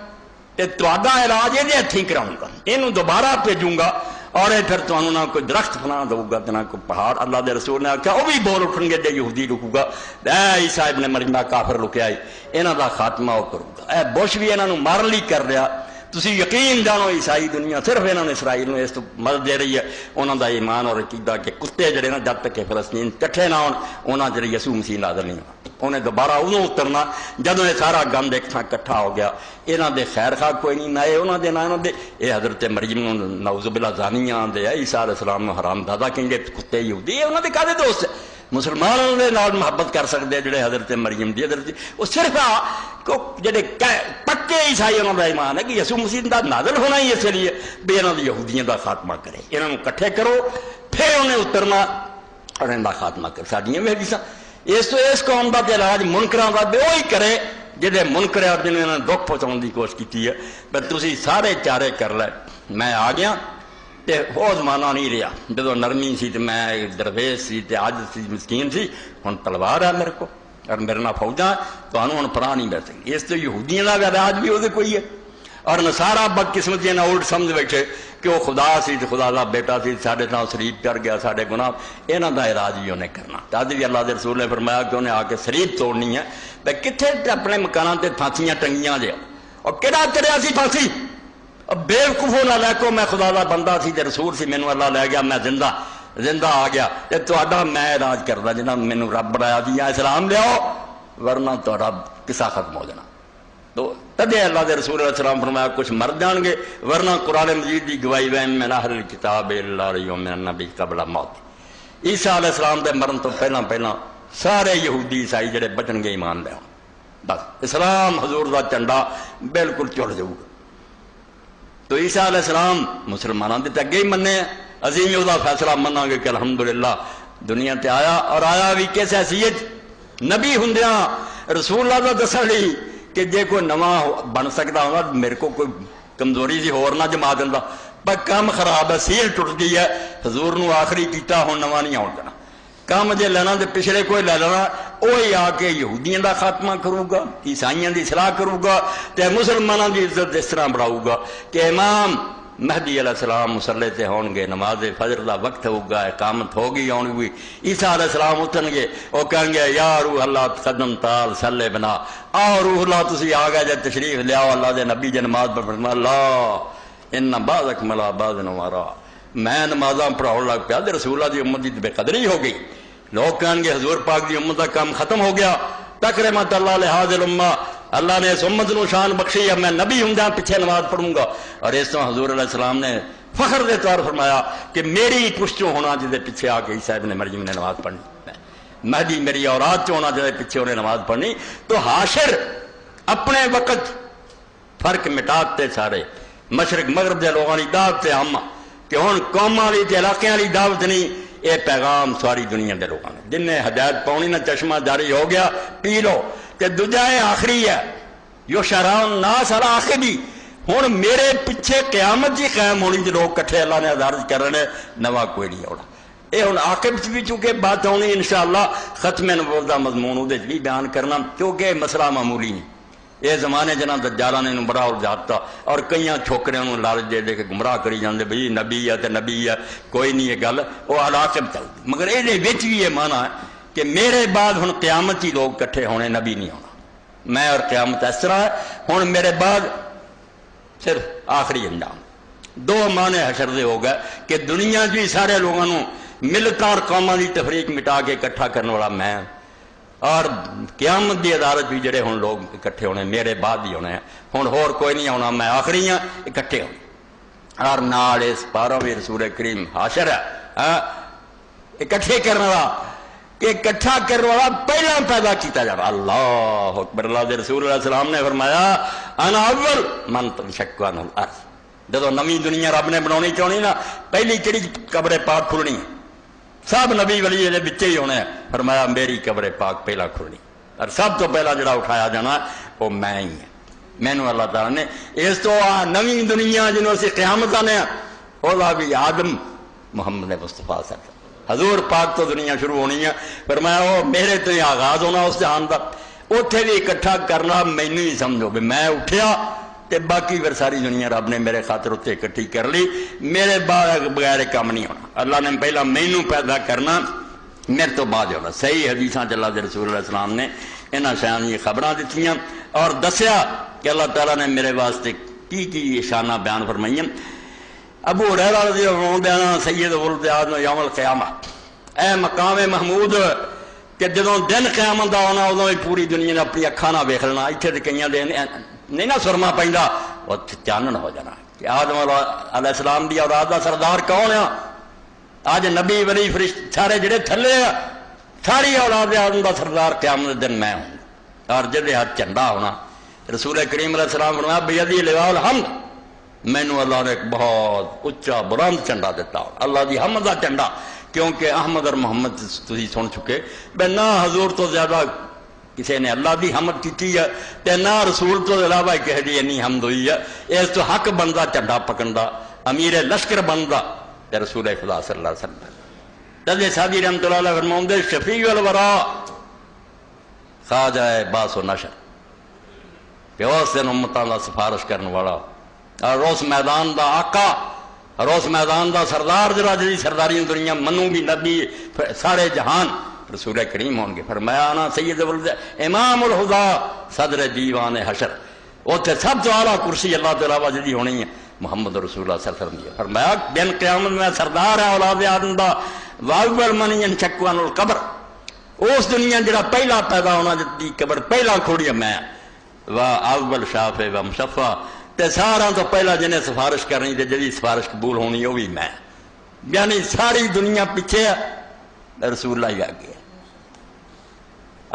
تے تہاڈا علاج یہ ہتھیں کراؤں گا، یہ دوبارہ بھیجوں گا، اور پھر تمہوں نہ کوئی درخت بنا دوں گا نہ کوئی پہاڑ۔ اللہ دے رسول نے آخیا وہ بھی بول اٹھن گے جے یہودی رکو گا، اے عیسیٰ ابن مریم کافر رکیا یہاں دا خاتمہ وہ کروں گا، اے بش بھی یہاں مارن لی کر رہا، تسی یقین جانو عیسائی دنیا صرف انہوں نے اسرائیل نے اس تو مدد دے رہی ہے، انہوں دا ایمان اور عقیدہ کہ کتے جڑے نا جب تک کہ فلسطین کٹھے نہ ہون انہاں جڑے یسوع مسیح نازل نہیں ہونا، انہیں دوبارہ ادوں اترنا جدوں یہ سارا گند ایک تھان کٹھا ہو گیا، یہاں دے خیر خواہ کوئی نہیں، نہ انہوں دے نہ انہوں دے، یہ حضرت مریم نعوذ باللہ زانیاں آندے ہے، عیسیٰ علیہ السلام حرام دادا کہیں گے کتے یہودی، یہ انہوں دے کہتے دوست مسلمانوں دے نال محبت کر سکتے جڑے حضرت مریم دی حضرت وہ صرف جڑے پکے عیسائی انہوں دا ایمان ہے کہ یسوع مسیح دا نازل ہونا ہی اس لیے بھی انہوں دی یہودیاں دا خاتمہ کرے، انہوں کٹھے کرو پھر انہیں اترنا اور ان دا خاتمہ کر ساڈیاں بھی حدیثاں اس قوم دا علاج منکراں دا بھی وہی کرے جہے منکر اور جنہوں نے دکھ پہنچاؤن کی کوشش کی ہے، پر تسی سارے چارے کر لے، میں آ گیا تے وہ زمانہ نہیں رہا جدو نرمی سی تے میں درویش سی تے عاجز سی مسکین سی، ہن تلوار ہے میرے کو اور میرے نال فوجاں تو ہن پناہ نہیں مل سکتی، اس تو یہودیاں دا علاج بھی وہ کوئی ہے، اور نصارہ بدقسمتی نہ الٹ سمجھ بیٹھے کہ وہ خدا سی تے خدا دا بیٹا سی ساڈے نال شریک کر گیا ساڈے گناہ، انہاں دا علاج ہی انہیں کرنا۔ تد بھی اللہ دے رسول نے فرمایا کہ انہیں آ کے شریف توڑنی ہے، بھائی کتنے اپنے مکاناں تے پھانسیاں ٹنگیاں جے اور کہڑا چڑھیا سی پھانسی، اب بے وقوفو نہ لے کو میں خدا دا بندہ سی تے رسول سی، مینوں اللہ لے گیا میں زندہ، زندہ آ گیا تے تہاڈا میں راج کردا جنہاں مینوں رب بنایا جی اسلام لیاؤ ورنہ تہاڈا قصہ ختم ہو جانا۔ تو تدے اللہ دے رسول علیہ السلام فرمایا کچھ مر جان گے ورنہ قرآن مجید دی گواہی وین من اہل الکتاب الا یوم النبی قبل موت۔ عیسیٰ علیہ السلام دے مرن تو پہلا سارے یہودی عیسائی جڑے بچن گے ایمان لے آن، بس اسلام حضور دا جھنڈا بالکل چڑھ جاؤ گا۔ تو عیسیٰ علیہ السلام مسلمانوں دے اگے ہی مننے ہیں، عظیم دا فیصلہ مناں گے کہ الحمدللہ دنیا تے آیا، اور آیا بھی کس حیثیت نبی ہوندیاں رسول اللہ دا دسن لئی کہ جے کوئی نواں بن سکتا ہوگا میرے کو کوئی کمزوری سی ہور نہ جما دینا، پر کام خراب ہے، سیل ٹوٹ گئی ہے، حضور نو آخری کیتا ہوں نواں نہیں آن دینا، کام جے لینا تے پچھلے کوئی لے لینا، وہی آ کے یہودیاں دا خاتمہ کروں گا، عیسائیاں دی اصلاح کروں گا، تے مسلمانوں دی عزت اس طرح بڑھاؤں گا کہ امام مہدی علیہ السلام مسلح تے ہون گے، نماز فجر دا وقت ہوگا، اقامت ہوگی آنگی، عیسیٰ علیہ السلام اٹھن گے، وہ کہیں گے یا روح اللہ قدم تال سلے بنا، آؤ روح اللہ تسی آ گئے جے تشریف لیاؤ اللہ دے نبی جے نماز پر فرما اللہ ان بعضکم علی بعض نوارا، میں نمازاں پڑھاؤ لگ پیا تے رسول اللہ دی امت دی بے قدری ہو گئی، لوگ کہیں گے حضور پاک دی امت دا کام ختم ہو گیا، تکرمت اللہ لہذا الامہ، اللہ نے اس امت نو شان بخشی ہے، میں نبی ہوں جہاں پیچھے نماز پڑھوں گا، اور اس طرح حضور علیہ السلام نے فخر دے طور فرمایا کہ میری پشتوں ہونا جدے پیچھے آ کے عیسیٰ ابن مریم نے نماز پڑھنی، مہدی میری اولاد چ ہونا جدے پیچھے انہیں نماز پڑھنی۔ تو حاشر اپنے وقت فرق مٹاتے سارے مشرق مغرب دے لوگوں کی دعوت تے ہم کہ ہن قوماں والی تے علاقے والی دعوت نہیں، یہ پیغام ساری دنیا دے لوگوں نے جن نے ہدایت پاؤنی نہ چشمہ جاری ہو گیا پی لو، کہ دوجا آخری ہے جو شران ناس علی آخری، ہوں میرے پیچھے قیامت جی قائم ہونی جو لوگ کٹھے اللہ نے عدالت کر رہے ہیں، نواں کوئی نہیں ہونا، یہ ہوں عاقبت بھی چونکہ بات ہونی انشاءاللہ ختم نبوت دا مضمون وہ بھی بیان کرنا، کیونکہ مسئلہ معمولی نہیں، یہ زمانے جنہاں دجالاں نے بڑا الجھاتا اور کئیاں چھوکریاں نوں لالچ دے دے کے گمراہ کری جاندے بھئی نبی ہے تے نبی ہے، کوئی نہیں یہ گل وہ علاقب چلتی، مگر یہ وچ بھی یہ معنی ہے کہ میرے بعد ہن قیامت ہی لوگ کٹھے ہونے، نبی نہیں ہونا، میں اور قیامت اس طرح ہے، ہن میرے بعد صرف آخری انجام، دو معنی حشر دے ہو گئے کہ دنیا جو سارے لوگوں ملتاں اور قوماں دی تفریق مٹا کے اکٹھا کرنے والا میں، اور قیامت دی عدالت بھی جڑے ہن لوگ اکٹھے ہونے میرے بعد ہی ہونے ہیں، ہن ہور کوئی نہیں ہونا، میں آخری ہاں، اکٹھے ہونے، اور نال اس 12ویں رسول کریم حاشر ہے اکٹھے کرنے والا، کہ اکٹھا کرنے والا پہلا پیدا کیتا جا رہا، اللہ اکبر، اللہ دے رسول علیہ السلام نے فرمایا انا اول من تنشق عنہ الارض، جدو نویں دنیا رب نے بنانی چاہنی نا، پہلی کہڑی قبر پاک کھلنی، سب نبی ولی یہ بچے ہی ہونے، فرمایا میری قبر پاک پہلا کھلنی، اور سب تو پہلا جڑا اٹھایا جانا وہ میں ہی ہے، مینو اللہ تعالیٰ نے اس تو نویں دنیا جنہوں سے قیامت آنے وہ بھی آدم محمد مصطفیٰ صلی اللہ علیہ وسلم، حضور پاک تو دنیا شروع ہونی ہے، فرمایا وہ میرے تو ہی آغاز ہونا اس جہان کا، اتنے بھی اکٹھا کرنا مینو ہی سمجھو بھی میں اٹھیا تے باقی پھر ساری دنیا رب نے میرے خاطر اتنے اکٹھی کر لی، میرے بغیر کام نہیں ہونا، اللہ نے پہلا مینو پیدا کرنا، میرے تو بعد ہونا، صحیح حدیثاں اللہ دے رسول علیہ السلام نے انہاں شیاں دی خبراں دتیاں اور دسیا کہ اللہ تعالیٰ نے میرے واسطے کی شانہ بیان فرمائیاں۔ ابو ہریرہ رضی اللہ عنہ بیان سید ولد آدم یوم القیامہ، اے مقام محمود کہ جدوں دن قیامت دا ہونا ادوں ہی پوری دنیا نے اپنی اکھاں نہ ویکھ لینا، اتنے تو کئی دن نہیں نا سرما پیندا، اتنے چانن ہو جانا کہ آدم علیہ السلام دی اولاد دا سردار کون ہے، آج نبی ولی فرشتے سارے جڑے تھلے ہیں، ساری اولاد آدم دا سردار قیامت دن میں ہوں، اور جدے ہاتھ جھنڈا ہونا، رسول کریم علیہ السلام فرمایا بیدی لواء الحمد، مینو اللہ نے ایک بہت اچا بلند جھنڈا دیتا، اللہ دی حمد دا جھنڈا، کیونکہ احمد اور محمد تسی سن چکے بے نہ حضور تو زیادہ کسی نے اللہ دی حمد کی ہے تے نہ رسول تو علاوہ کہہ دی نہیں حمد ہوئی ہے، اس تو حق بندا جھنڈا پکڑا، امیر لشکر بندا تے رسول خدا صلی اللہ علیہ وسلم، تجھے سادی رحمت اللہ علیہ فرماؤندے شفیع الورا خواجہ باس و نشر، کہ اس دن امتاں دا سفارش کرنے والا، اور روس میدان دا آقا، روس میدان دا سردار جڑا جی سرداری دنیا منوں بھی نبی سارے جہان رسول کریم ہون گے، فرمایا انا سید ولد امام الہدا صدر دیوان حشر، اتنے سب تو اعلیٰ کرسی اللہ تعالیٰ جی ہونی ہے محمد رسول اللہ صلی اللہ علیہ وسلم، فرمایا دن قیامت میں سردار ہے اولاد آدم دا، واول من ينشق عنه القبر، اس دنیا جڑا پہلا پیدا ہونا جی قبر پہلا کھوڑی میں واہ اول شافع و مشفع، تے سارا تو پہلا جنہیں سفارش کرنی تے جدی سفارش قبول ہونی وہ بھی میں، یعنی ساری دنیا پیچھے ہے، رسول اللہ آگے ہے۔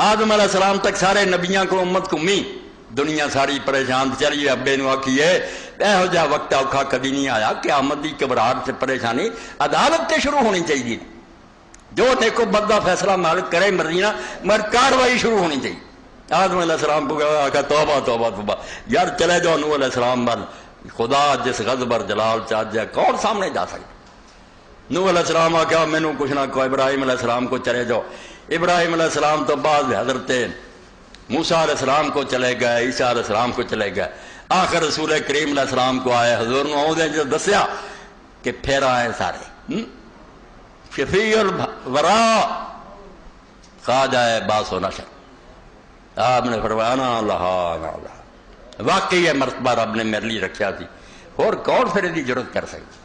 آدم علیہ السلام تک سارے نبیاں کو امت گھومی، دنیا ساری پریشان چلی، ابے نو آکھیے یہو جہا وقت اوکھا کدی نہیں آیا، قیامت دی گھبراہٹ سے پریشانی عدالت تے شروع ہونی چاہیے، جو دیکھو بدہ فیصلہ مالک کرے مرضی نہ مگر کاروائی شروع ہونی چاہیے۔ آدم علیہ السلام کو آکھا توبہ توبہ توبہ، یار چلے جاؤ نوح علیہ السلام بل، خدا جس غضب اور جلال چاہت جائے کون سامنے جا سکتا؟ نوح علیہ السلام آکھا مینوں کچھ نہ کو، ابراہیم علیہ السلام کو چلے جاؤ، ابراہیم علیہ السلام تو بعد حضرت موسیٰ علیہ السلام کو چلے گئے، عیسیٰ علیہ السلام کو چلے گئے، آخر رسول کریم علیہ السلام کو آئے، حضور نے آؤں جو دسیا کہ پھر آئے سارے شفیع الورا خواجہ باس و نشر، آپ نے فرمایا نا اللہ اللہ، واقعی یہ مرتبہ رب نے میرے لیے رکھا تھی، اور کون پھر دی ضرورت کر سکتی؟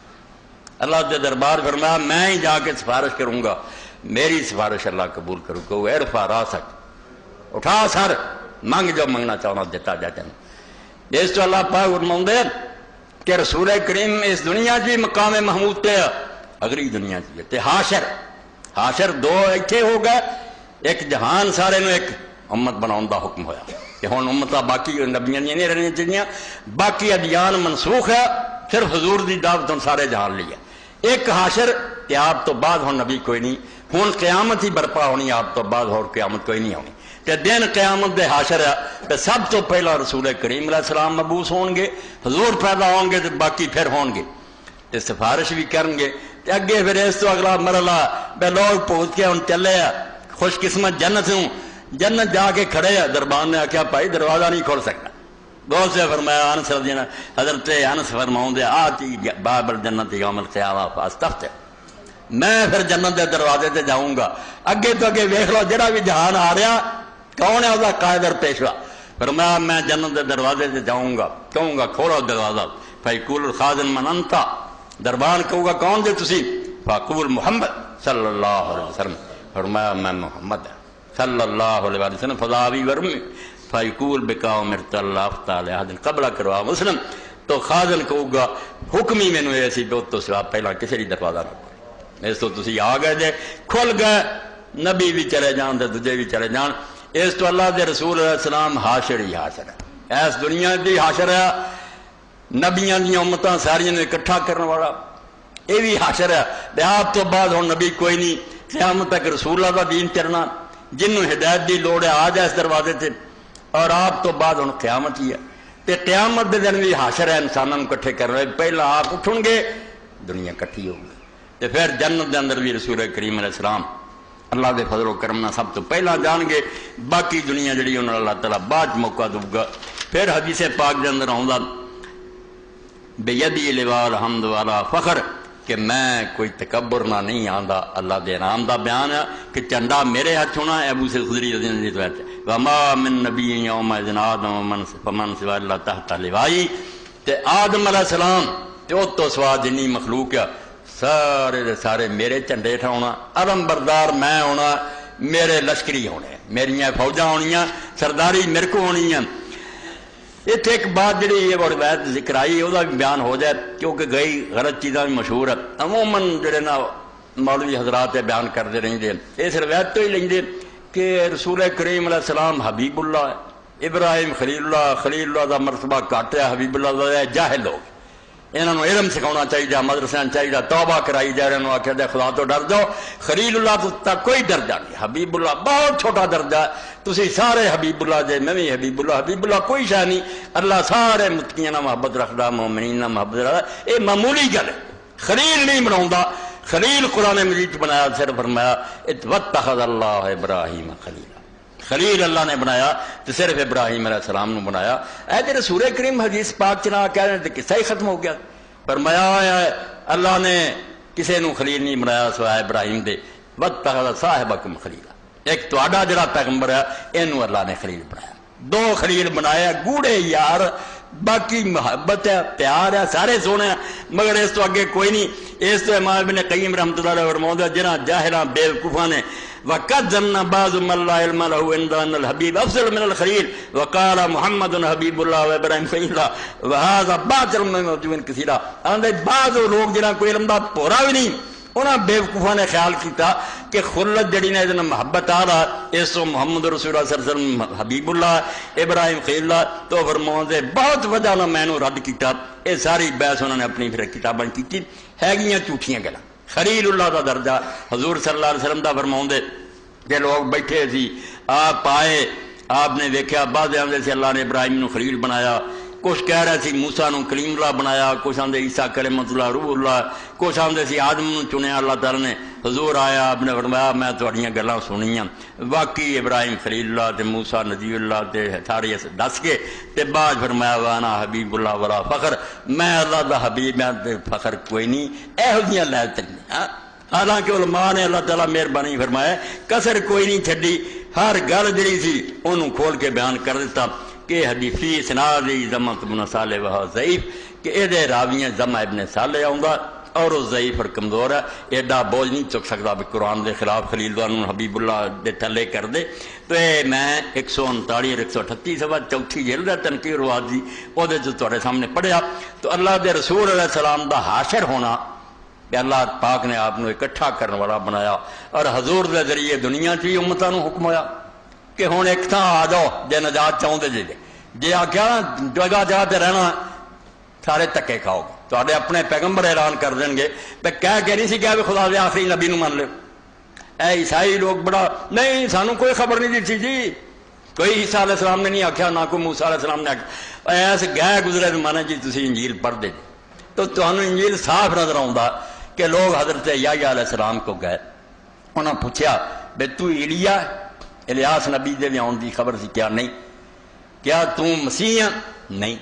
اللہ کے دربار فرمایا میں ہی جا کے سفارش کروں گا، میری سفارش اللہ قبول کروں گا، وہ ارفع راسک، اٹھا سر مانگ جو منگنا چاہنا دیتا جاتا ہے۔ اس تو اللہ پاک فرماؤں دے کہ رسول کریم اس دنیا کی مقام محمود تے اگلی دنیا کی تے حاشر دو ایتھے ہو گئے، ایک جہان سارے نو ایک امت بناؤں دا حکم ہویا کہ ہون امتہ باقی نبیاں نہیں رہنی چاہیے، باقی ادیان منسوخ ہے، صرف حضور دی دعوت ہن سارے جہان لیا، ایک حاشر کہ آپ تو بعد ہون نبی کوئی نہیں، ہون قیامت ہی برپا ہونی، آپ تو بعد اور قیامت کوئی نہیں ہونی، کہ دن قیامت دے حاشر ہے کہ سب تو پہلا رسول کریم علیہ السلام مبعوث ہون گے، حضور پیدا ہوں گے، باقی پھر ہون گے تے سفارش بھی کریں گے، تے اگے پھر اس تو اگلا مرحلہ بے لوگ پہنچ کے ہن چلے خوش قسمت جنت ہوں، جنت جا کے کھڑے ہے، دربان نے آخیا بھائی دروازہ نہیں کھول سکتا، بہت سے فرمایا انس رضی اللہ حضرت انس فرماؤں دے آتی باب الجنت یوم القیامہ فاستفتح، میں پھر جنت دے دروازے تے جاؤں گا، اگے تو اگے ویکھ لو جڑا بھی جہان آ رہا کون ہے وہ قائد اور پیشوا، فرمایا میں جنت دے دروازے سے جاؤں گا، کہوں گا کھولو دروازہ، فیقول الخازن من انت، دربان کہوں گا کون دے تسی، فاقول محمد صلی اللہ علیہ وسلم، فرمایا میں محمد صلی اللہ علیہ وسلم، فضاوی ورمی فیقول بکاؤ مرت اللہ افتال احدن قبلہ کروا مسلم، تو خازن کہوں گا حکمی میں نے ایسی بہت تو سوا پہلا کسی دی دروازہ نہ اس تو تسی آ گئے جے کھل گئے، نبی بھی چلے جان دے دجے بھی چلے جان، اس تو اللہ دے رسول علیہ السلام حاشر ہی حاشر ہے، اس دنیا دی حاشر ہے، نبیاں دی امتاں ساریاں نے اکٹھا کرنے والا یہ بھی حاشر ہے، بے آپ تو بعد ہوں نبی کوئی نہیں، قیامت تک رسول اللہ دا دین چلنا، جنوں ہدایت دی لوڑ ہے آ جائے اس دروازے سے، اور آپ تو بعد ہوں قیامت ہی ہے، تے قیامت دے دن بھی حاشر ہے، انسانوں کٹھے کر رہے، پہلا آپ اٹھن گے دنیا کٹھی ہوگی، تے پھر جنت دے اندر بھی رسول کریم علیہ السلام اللہ دے فضل و کرم سب تو پہلا جان گے، باقی دنیا جڑی انہوں اللہ تعالیٰ بعد موقع دوں گا۔ پھر حدیث پاک دے اندر آؤں گا بیدی لواء الحمد والا فخر، کہ میں کوئی تکبر نہ نہیں آندا، اللہ دے نام دا بیان ہے کہ چنڈا میرے ہاتھ ہونا ہے، ابو سے خضری رضی اللہ عنہ وما من نبی یوم اذن آدم فمن سوا اللہ تحت لوائی، تے آدم علیہ السلام تے او تو سوا جنی مخلوق ہے سارے دے سارے میرے جھنڈے ٹھاؤنا، علم بردار میں ہونا، میرے لشکری ہونے، میریاں فوجاں ہونیاں، سرداری میرے کو ہونی ہیں۔ اتنے ایک بات جڑی یہ روایت ذکر آئی وہ بھی بیان ہو جائے، کیونکہ گئی غلط چیزاں بھی مشہور ہے، عموماً جڑے نا مولوی حضرات بیان کرتے رہتے ہیں، اس روایت تو ہی لیں کہ رسول کریم علیہ السلام حبیب اللہ ہے، ابراہیم خلیل اللہ دا مرتبہ گھٹ ہے، حبیب اللہ دا جاہل لوگ، انہوں نے علم سکھاؤنا چاہیے، مدرسے چاہیے، توبہ کرائی جائے، انہوں نے آخیا جائے خدا تو ڈر جاؤ، خلیل اللہ تو تک کوئی درجہ نہیں، حبیب اللہ بہت چھوٹا درجہ ہے، تسی سارے حبیب اللہ جے، میں بھی حبیب اللہ کوئی شاہ نہیں، اللہ سارے متقیاں نہ محبت رکھدا، مومنین نہ محبت رکھدا، یہ معمولی گل ہے، خلیل نہیں بناؤں، خلیل قرآن مجید بنایا، صرف فرمایا واتخذ اللہ ابراہیم خلیل، خلیل اللہ نے بنایا تو صرف ابراہیم علیہ السلام نے بنایا۔ اے جی رسول کریم حدیث پاک چنا کہہ رہے ہیں قصہ ہی ختم ہو گیا، فرمایا اللہ نے کسی نو خلیل نہیں بنایا سوائے ابراہیم دے، واتخذ صاحبکم خلیلا، ایک تہاڈا جڑا پیغمبر ہے اینو اللہ نے خلیل بنایا، دو خلیل بنایا، گوڑے یار باقی محبت ہے، پیار ہے، سارے سونے ہیں، مگر اس تو اگے کوئی نہیں۔ اس تو امام ابن قیم رحمۃ اللہ علیہ فرماؤں جنہاں جاہلاں بیوقوفاں نے وَقَدْ ظَنَّ بَعْضُ مَنْ لَا عِلْمَ لَهُ عِنْدَ أَنَّ الْحَبِيبَ أَفْضَلُ مِنَ الْخَلِيلِ وَقَالَ مُحَمَّدٌ حَبِيبُ اللَّهِ وَإِبْرَاهِيمُ خَلِيلُ اللَّهِ وَهَذَا بَاطِلٌ مِنْ مَوْجُودٍ كَثِيرًا۔ آندے بعض لوگ جنہاں کوئی علم دا پورا بھی نہیں، انہاں بیوقوفاں نے خیال کیتا کہ خلت جڑی نے ادنا محبت آ رہا اس تو محمد رسول اللہ صلی اللہ علیہ وسلم حبیب اللہ ابراہیم خلیل اللہ تو فرماؤں دے بہت وجہ نہ میں نو رد کیتا۔ یہ ساری بحث انہوں نے اپنی پھر کتاباں کی ہے گیاں جھوٹیاں گلاں۔ خلیل اللہ دا درجہ حضور صلی اللہ علیہ وسلم دا فرماؤں دے کہ لوگ بیٹھے سی، آپ آئے، آپ نے دیکھا بعض آندے سے اللہ نے ابراہیم نو خلیل بنایا، کچھ کہہ رہے سی موسیٰ نو کلیم اللہ بنایا، کچھ آندے عیسیٰ کلمۃ اللہ روح اللہ، کچھ آندے سی آدم نو چنیا اللہ تعالیٰ نے۔ حضور آیا، آپ نے فرمایا میں تھوڑیاں گلاں سنیاں، واقعی ابراہیم خلیل اللہ تے موسیٰ نبی اللہ تے سارے دس کے تے بعد فرمایا وانا حبیب اللہ ولا فخر، میں اللہ دا حبیب میں تے فخر کوئی نہیں۔ ایہو جیاں لائق نہیں، حالانکہ علماء نے اللہ تعالیٰ مہربانی فرمایا کسر کوئی نہیں چھڈی، ہر گل جڑی سی انہوں کھول کے بیان کر دیتا کہ حدیثی اسناد ضمت ابن صالح وہا ضعیف، کہ اے راویاں ضمہ ابن صالح آؤں اور وہ ضعیف اور کمزور ہے، ایڈا بوجھ نہیں چک سکتا بھی قرآن دے خلاف خلیل اللہ حبیب اللہ دے تھلے کر دے۔ تو اے میں 139 اور 138 صفحہ چوتھی جلد ہے تنقیر وادی وہ جو تھوڑے سامنے پڑھیا، تو اللہ دے رسول علیہ السلام دا حاشر ہونا کہ اللہ پاک نے آپ نے اکٹھا کرنے والا بنایا، اور حضور دے ذریعے دنیا چی امتاں نو حکم ہویا کہ ہوں ایک تھاں آ جاؤ جے نجات چاہتے جی آخیا جگہ جگہ تے رہنا سارے تکے کھاؤ گے، تے اپنے پیغمبر اعلان کر دیں گے پہ کہہ کے نہیں سی کہا بھی خدا دے آخری نبی نو مان لو۔ اے عیسائی لوگ بڑا نہیں سانو کوئی خبر نہیں دیتی جی، کوئی عیسیٰ علیہ السلام نے نہیں آخیا، نہ کوئی موسیٰ علیہ السلام نے آخیا، ایس گئے گزرے زمانے جی تسی انجیل پڑھ دے تو تمہیں انجیل صاف نظر آؤں کہ لوگ حضرت یحییٰ علیہ السلام کو گئے، انہوں نے پوچھا بے تو ایلیا الیاس نبی دے بھی آن دی خبر سی؟ کیا نہیں؟ کیا تو مسیح ہے؟ نہیں۔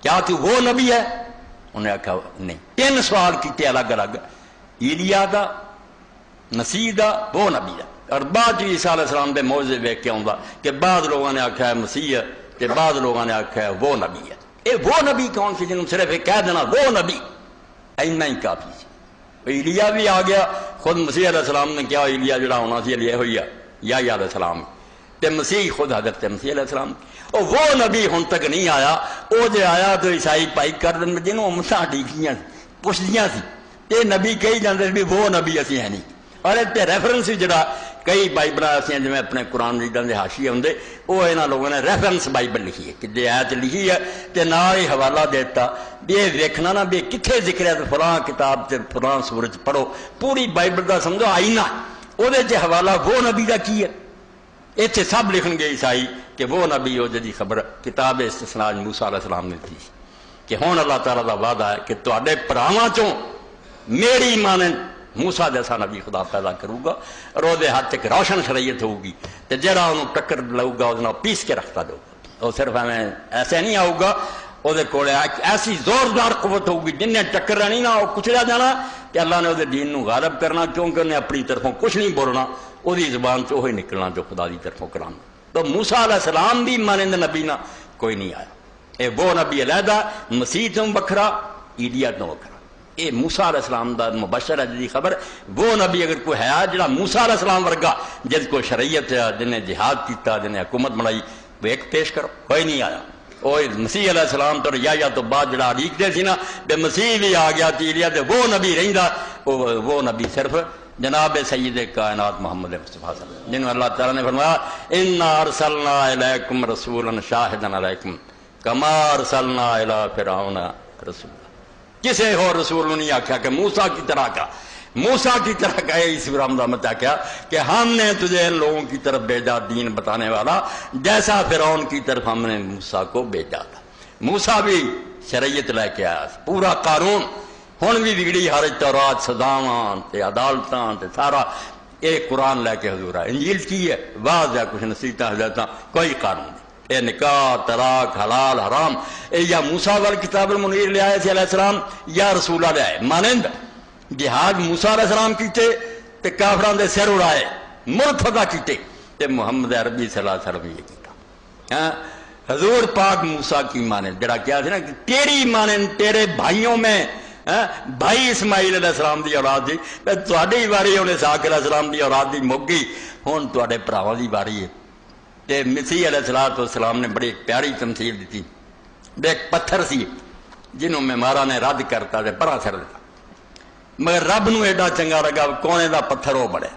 کیا تو وہ نبی ہے؟ انہیں کہا نہیں۔ تین سوال کیتے الگ الگ، ایلیا دا، مسیح دا، وہ نبی دا، اور بعد عیسیٰ علیہ السلام دے موعظے ویکھ کے آؤں کہ بعض لوگوں نے آکھا ہے مسیح ہے تے بعض لوگوں نے آکھا ہے وہ نبی ہے۔ اے وہ نبی کون سی جنہوں صرف کہہ دینا وہ نبی اینا ہی کافی سی۔ ایلیا بھی آ گیا، خود مسیح علیہ السلام نے کیا ایلیا جڑا ہونا سی یہ ہوئی ہے یحییٰ علیہ السلام تے مسیح خود حضرت مسیح علیہ السلام، اور وہ نبی ہن تک نہیں آیا۔ وہ جو آیا تو عیسائی پائی کر دیں جنہوں امتاں ڈیکیاں پوچھدیاں سی یہ نبی کہی جاندے بھی وہ نبی اسی ہے نہیں، اور اتنے ریفرنس جڑا کئی بائبل ایسے جی اپنے قرآن جیدان دے حاشیے ہوندے وہ انہاں لوگوں نے ریفرنس بائبل لکھی ہے کہ جی آیت لکھی ہے تے نال ہی حوالہ دیتا یہ ویکھنا نا بھی کتھے ذکر ہے فلاں کتاب تے فلاں سورت پڑھو، پوری بائبل دا سمجھو آئینہ وہ دے حوالہ وہ نبی دا کی ہے۔ اتنے سب لکھن گے عیسائی کہ وہ نبی ہو جدی خبر کتاب استثناء موسیٰ علیہ السلام نے تھی کہ ہون اللہ تعالیٰ دا وعدہ ہے کہ تواڈے پراواں چوں میری مانند موسیٰ جیسا نبی خدا پیدا کروں گا، اور وہ دے ہاتھ ایک روشن شریعت ہوگی تے جڑا انہوں ٹکر لو گا اس پیس کے رکھتا دو گا، وہ صرف ہمیں ایسے نہیں آؤ گا، وہ کول ایسی زوردار قوت ہوگی جن نے ٹکر رہنی نہ وہ کچلیا جانا کہ اللہ نے وہ دین نو غالب کرنا، کیونکہ انہیں اپنی طرفوں کچھ نہیں بولنا، وہی زبان سے وہی نکلنا جو خدا دی طرفوں کرانا۔ تو موسیٰ علیہ السلام بھی مانند نبی نہ کوئی نہیں آیا، اے وہ نبی علیحدہ، مسیح تو بکھرا، ایلیا تو بکھرا۔ اے موسیٰ علیہ السلام دا مبشر ہے جی خبر، وہ نبی اگر کوئی ہے جڑا موسیٰ علیہ السلام ورگا جس کو شریعت جن نے جہاد کیتا جن نے حکومت بنائی وہ ایک پیش کرو، کوئی نہیں آیا۔ وہ مسیح علیہ السلام تو یحییٰ تو بعد جڑا علیق دے سی نا بے مسیح بھی آ گیا تیلیا تے وہ نبی رہندا، وہ نبی صرف جناب سید کائنات محمد مصطفیٰ صلی اللہ علیہ وسلم جنہوں اللہ تعالیٰ نے فرمایا انا ارسلنا الیکم رسولا شاہدا علیکم کما ارسلنا الی فرعون رسولا۔ کسے اور رسول نہیں آکھا کہ موسیٰ کی طرح کا، موسیٰ کی طرح کا اس برآمدہ مت کیا کہ ہم نے تجھے ان لوگوں کی طرف بھیجا دین بتانے والا جیسا فرعون کی طرف ہم نے موسیٰ کو بھیجا تھا۔ موسیٰ بھی شریعت لے کے آیا پورا قانون، ہن بھی بگڑی ہر تورات سزاواں تے عدالتاں تے سارا ایک قرآن لے کے حضور آئے۔ انجیل کی ہے واضح کچھ نصیحتاں ہدایتاں کوئی قانون نہیں، اے نکاح طلاق حلال حرام اے یا موسیٰ وال کتاب المنیر لے آئے تھے علیہ السلام یا رسولہ لے آئے۔ مانند جہاد موسیٰ علیہ السلام کیتے تے کافران دے سر اڑائے، ملک فتح کیتے تے محمد عربی صلی اللہ علیہ وسلم یہ کیتا۔ حضور پاک موسیٰ کی مانے جڑا کیا تھا نا کہ تیری مانے تیرے بھائیوں میں بھائی اسماعیل علیہ السلام دی اولاد دی تہاڈی واری ہن اسحاق علیہ السلام دی اولاد دی مک گئی ہن تہاڈے بھراواں دی واری ہے تے مسیح علیہ السلام نے بڑی پیاری تمثیل دیتی ایک پتھر سی جنہوں معماراں نے رد کرتا تے پرا چھڑ دیتا مگر رب نو ایڈا چنگا لگا کونے دا پتھر وہ بڑے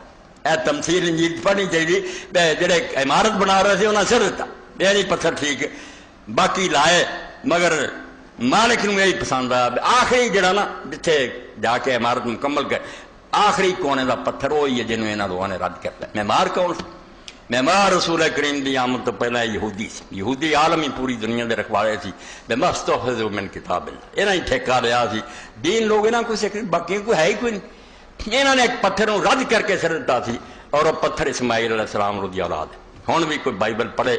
اے تمثیل انجیل پڑھنی چاہیے جڑے عمارت بنا رہے تھے انہاں سر دیتا یہ نہیں پتھر ٹھیک ہے باقی لائے مگر مالک نو یہی پسند آیا آخری جڑا نا جتھے جا کے عمارت مکمل کر آخری کونے دا پتھر وہی ہے جنہوں انہاں لوگوں نے رد کرتا ہے معمار کون سی معمار رسول کریم دی آمد تو پہلے یہودی سی یہودی عالمی پوری دنیا دے رکھوالے سی بے مستحفظ من کتاب اللہ انہاں ہی ٹھیکا لیا سی دین لوگ انہاں کو سکھ باقی کوئی ہے ہی کوئی نہیں انہاں نے ایک پتھر رد کر کے سر دیتا سی اور وہ پتھر اسماعیل علیہ السلام دی اولاد ہے ہن بھی کوئی بائبل پڑھے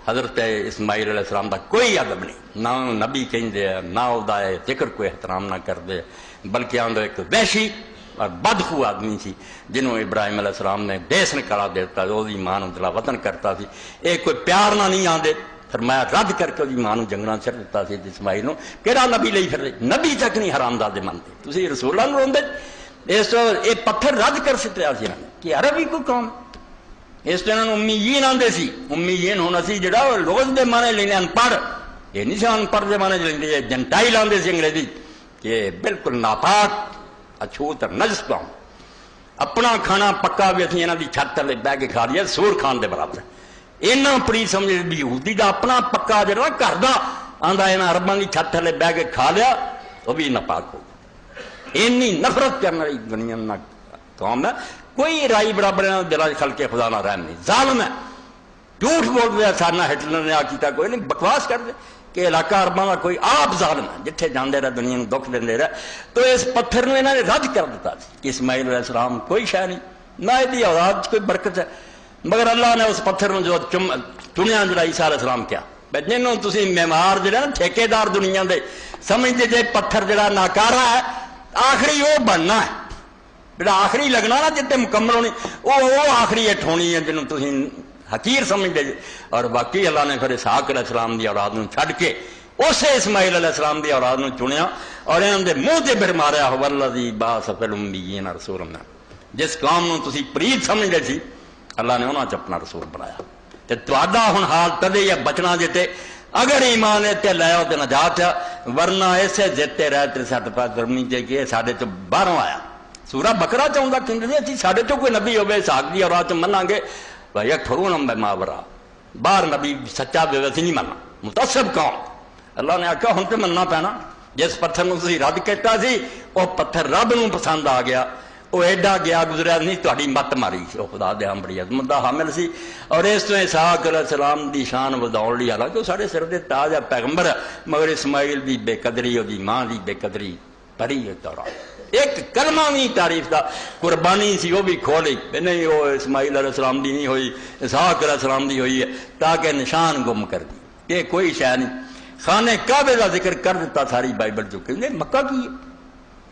حضرت اسماعیل علیہ السلام دا کوئی ادب نہیں نہ نبی کہندے نہ او دا ذکر کوئی احترام نہ کردے بلکہ آندو ایک وحشی اور بدخو آدمی سی جنہوں ابراہیم علیہ السلام نے دیس نکالا دیتا وہ ماں دلا وطن کرتا سی ایک کوئی پیار نہ نہیں آندے فرمایا رد کر کے ماں جنگل چڑھ دیتا سی اسماعیل نو کہڑا نبی لئی پھر نبی تک نہیں حرام دادے منتے تسی رسولاں نوں روندے اس تو یہ پتھر رد کر سٹیا سی کہ عربی کو قوم اس تو انہوں نے امیین آندے سی امیین ہونا سی جڑا روز دے مانے لینے ان پڑھ یہ نہیں سی ان پڑھ دے مانے لینے جنٹائل آندے سی انگریزی کہ بالکل ناپاک اچھوت اور نجس قوم اپنا کھانا پکا بھی اتنی انہوں دی چھت تلے بہ کے کھا لیا سور کھان دے برابر اینا پری سمجھے بھی یہودی دا اپنا پکا جڑا گھر دا آندا انہاں عرباں دی چھت تلے بہ کے کھا لیا وہ بھی ناپاک ہو اینی نفرت کرنے والی دنیا نہ قوم ہے کوئی رائی برابر دل خل کے خدا نہ رحم نہیں ظالم ہے جھوٹ بول دیا سارنا ہٹلر نے آ کیتا کوئی نہیں بکواس کر دے کہ علاقہ عرباں کا کوئی آپ ظالم ہے جتھے جاندے رہے دنیا دکھ دے رہے تو اس پتھر نے انہوں نے رد کر دیتا کہ اسماعیل علیہ السلام کوئی شے نہیں نہ یہ اولاد کوئی برکت ہے مگر اللہ نے اس پتھر جو چنیا جڑا عیسیٰ علیہ السلام کیا جنہوں تسی معمار جڑا نا ٹھیکیدار دنیا دے سمجھتے جے پتھر جڑا ناکارا ہے آخری وہ بننا ہے جڑا آخری لگنا نا جتنے مکمل ہونی وہ آخری اٹھ ہونی ہے جنہوں تسی حقیر سمجھتے جی اور باقی اللہ نے پھر اسحاق علیہ السلام دی اولاد نو چھڈ کے اسے اسماعیل علیہ السلام دی اولاد نو چنیا اور انہوں دے منہ تے پھر ماریا والذی بعث فی الامیین رسولا جس قوم نو تسی پرید سمجھتے سی اللہ نے انہاں چ اپنا رسول بنایا تے تہاڈا ہن حال تدے یا بچنا جتے اگر ایمان تے لے آؤ تے نجات ہے ورنہ ایسے جتے رہ تے ساڈے پاس کرنی چاہیے ساڈے چ باہروں آیا سورہ بقرہ چاہتا کہ ساڈے چ کوئی نبی ہوے اسحاق دی اولاد چ مناں گے یکفرون بما ورا باہر نبی سچا بے ویسی نہیں مننا متعصب قوم اللہ نے آخیا ہن تے مننا پینا جس پتھر نو تسی رد کیتا سی وہ پتھر رب نو پسند آ گیا وہ ایڈا گیا گزریا نہیں تہاڈی مت ماری سی وہ خدا دے بڑی عظمت دا حامل سی اور اس تو اسحاق علیہ السلام دی شان وداؤن لئی حالانکہ وہ ساڈے سر دے تاج ہے پیغمبر ہے مگر اسماعیل دی بے قدری اور دی ماں دی بے قدری پڑی ہے تورات ایک کلمہ نہیں تعریف دا قربانی سی وہ بھی کھولی نہیں وہ اسماعیل علیہ السلام دی نہیں ہوئی اسحاق علیہ السلام دی ہوئی ہے تاکہ نشان گم کر دی یہ کوئی شے نہیں خانے کعبے کا ذکر کر دیتا ساری بائبل جو کہ مکہ کی ہے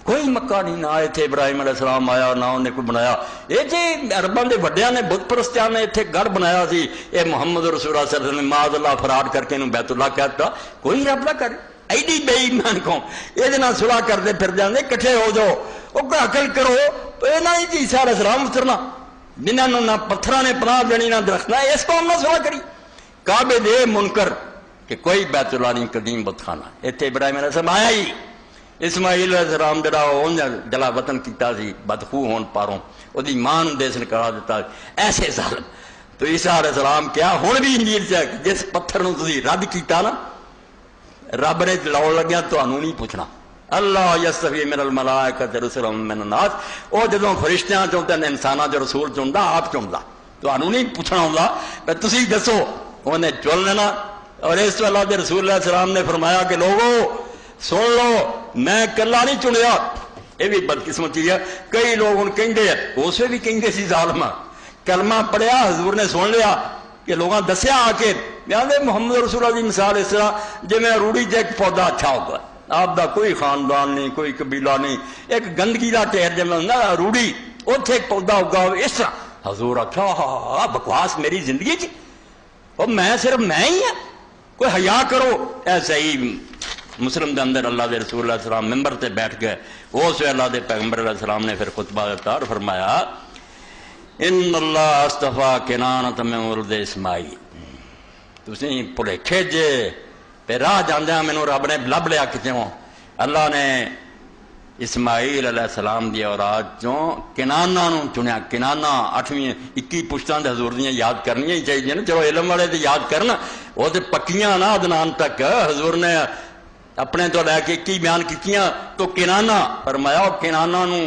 کوئی مکہ نہیں نہ اتنے ابراہیم علیہ السلام آیا نہ انہیں کوئی بنایا یہ جی عرباں دے وڈیاں نے بت پرستیاں نے اتنے گڑھ بنایا سی یہ محمد رسول اللہ صلی اللہ علیہ وسلم معاذ اللہ فراڈ کر کے انہوں بیت اللہ کہتا کوئی رب نہ کرے ایڈی بے ایمان قوم یہ صلح کرتے پھر جانے کٹھے ہو جاؤ وہ کوئی عقل کرو تو یہ نہ جی عیسیٰ علیہ السلام اترنا جنہوں نہ پتھراں نے پناہ دینی نہ درخت نہ اس قوم نہ صلح کری کعبے دے منکر کہ کوئی بیت اللہ نہیں قدیم بت خانہ اتنے ابراہیم علیہ السلام آیا ہی اسماعیل علیہ السلام جڑا جلا وطن کیتا سی بدخو ہون پاروں وہ ماں دیس نکلا دیتا ایسے ظالم تو عیسیٰ علیہ السلام کیا ہن بھی انجیل سے جس پتھر نو تسی رد کیتا نا رب نے لاؤ لگیا تو نہیں پوچھنا اللہ یستفی من الملائکۃ رسلا من الناس وہ جدوں فرشتیاں چوندا انساناں جو رسول چوندا آپ چوندا تو نہیں پوچھنا ہوندا کہ تسی دسو انہیں چن لینا اور اس تو اللہ کے رسول علیہ السلام نے فرمایا کہ لوگو سن لو میں کلا نہیں چنیا یہ بھی بدقسمتی ہے کئی لوگ ان کہندے اسے بھی کہندے سی ظالم کلمہ پڑھیا حضور نے سن لیا کہ لوگاں دسیا آ کے محمد رسول اللہ کی مثال اس طرح جی میں روڑی چ ایک پودا اچھا ہوگا آپ دا کوئی خاندان نہیں کوئی قبیلہ نہیں ایک گندگی کا ٹہر جی میں روڑی اتنے ایک پودا ہوگا اس طرح حضور آخیا بکواس میری زندگی چ میں صرف میں ہی ہاں کوئی حیا کرو. ایسے ہی مسلم دے اندر اللہ دے رسول علیہ السلام ممبر تے بیٹھ گئے. اس ویلے اللہ دے پیغمبر علیہ السلام نے پھر خطبہ اتار فرمایا ان اللہ اصطفیٰ کنانۃ من ولد اسماعیل. تسی بھلیکھے جے پہ راہ جاندیاں مینوں رب نے لب لیا کتوں. اللہ نے اسماعیل علیہ السلام دی اولاد چوں کنانا نو چنیا. کنانا 8ویں 21 پشتاں دے حضور دیاں یاد کرنیاں ہی چاہیے نا. چلو علم والے تے یاد کرنا وہ تے پکیاں نا. عدنان تک حضور نے اپنے تو لے کے 21 بیان کیتیاں تو کنانا فرمایا. کنانا نو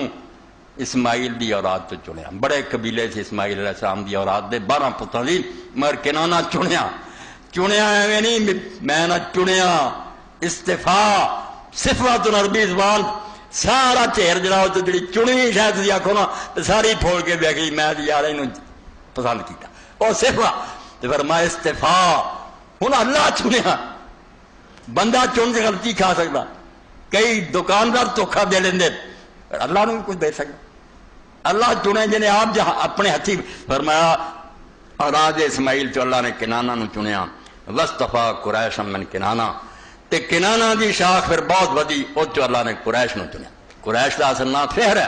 اسماعیل دی اولاد تو چنیا. بڑے قبیلے سے اسماعیل علیہ السلام دی اولاد دے 12 پتراں دی مگر کنانا چنیا. چنیا ایویں نہیں میں نہ چنیا. استفاء صفات عربی زبان سارا چہر جڑا تو جڑی چنی شاید تسی آکھو نا تے ساری پھول کے بیٹھ گئی. میں یار اینوں پسند کیتا او صفا تے فرمایا استفاء. ہن اللہ چنیا. بندہ چن کے غلطی کھا سکتا. کئی دکاندار دھوکھا دے لیندے اللہ نو کچھ دے سکتا. اللہ چنے جنہیں آپ جہاں اپنے ہتھی فرمایا اولاد اسماعیل چ اللہ نے کنانا نو چنیا. واصطفیٰ قریش من کنانا تے کنانا دی شاخ پھر بہت ودی. او چ اللہ نے قریش نو چنیا. قریش دا اصل نام فہر ہے.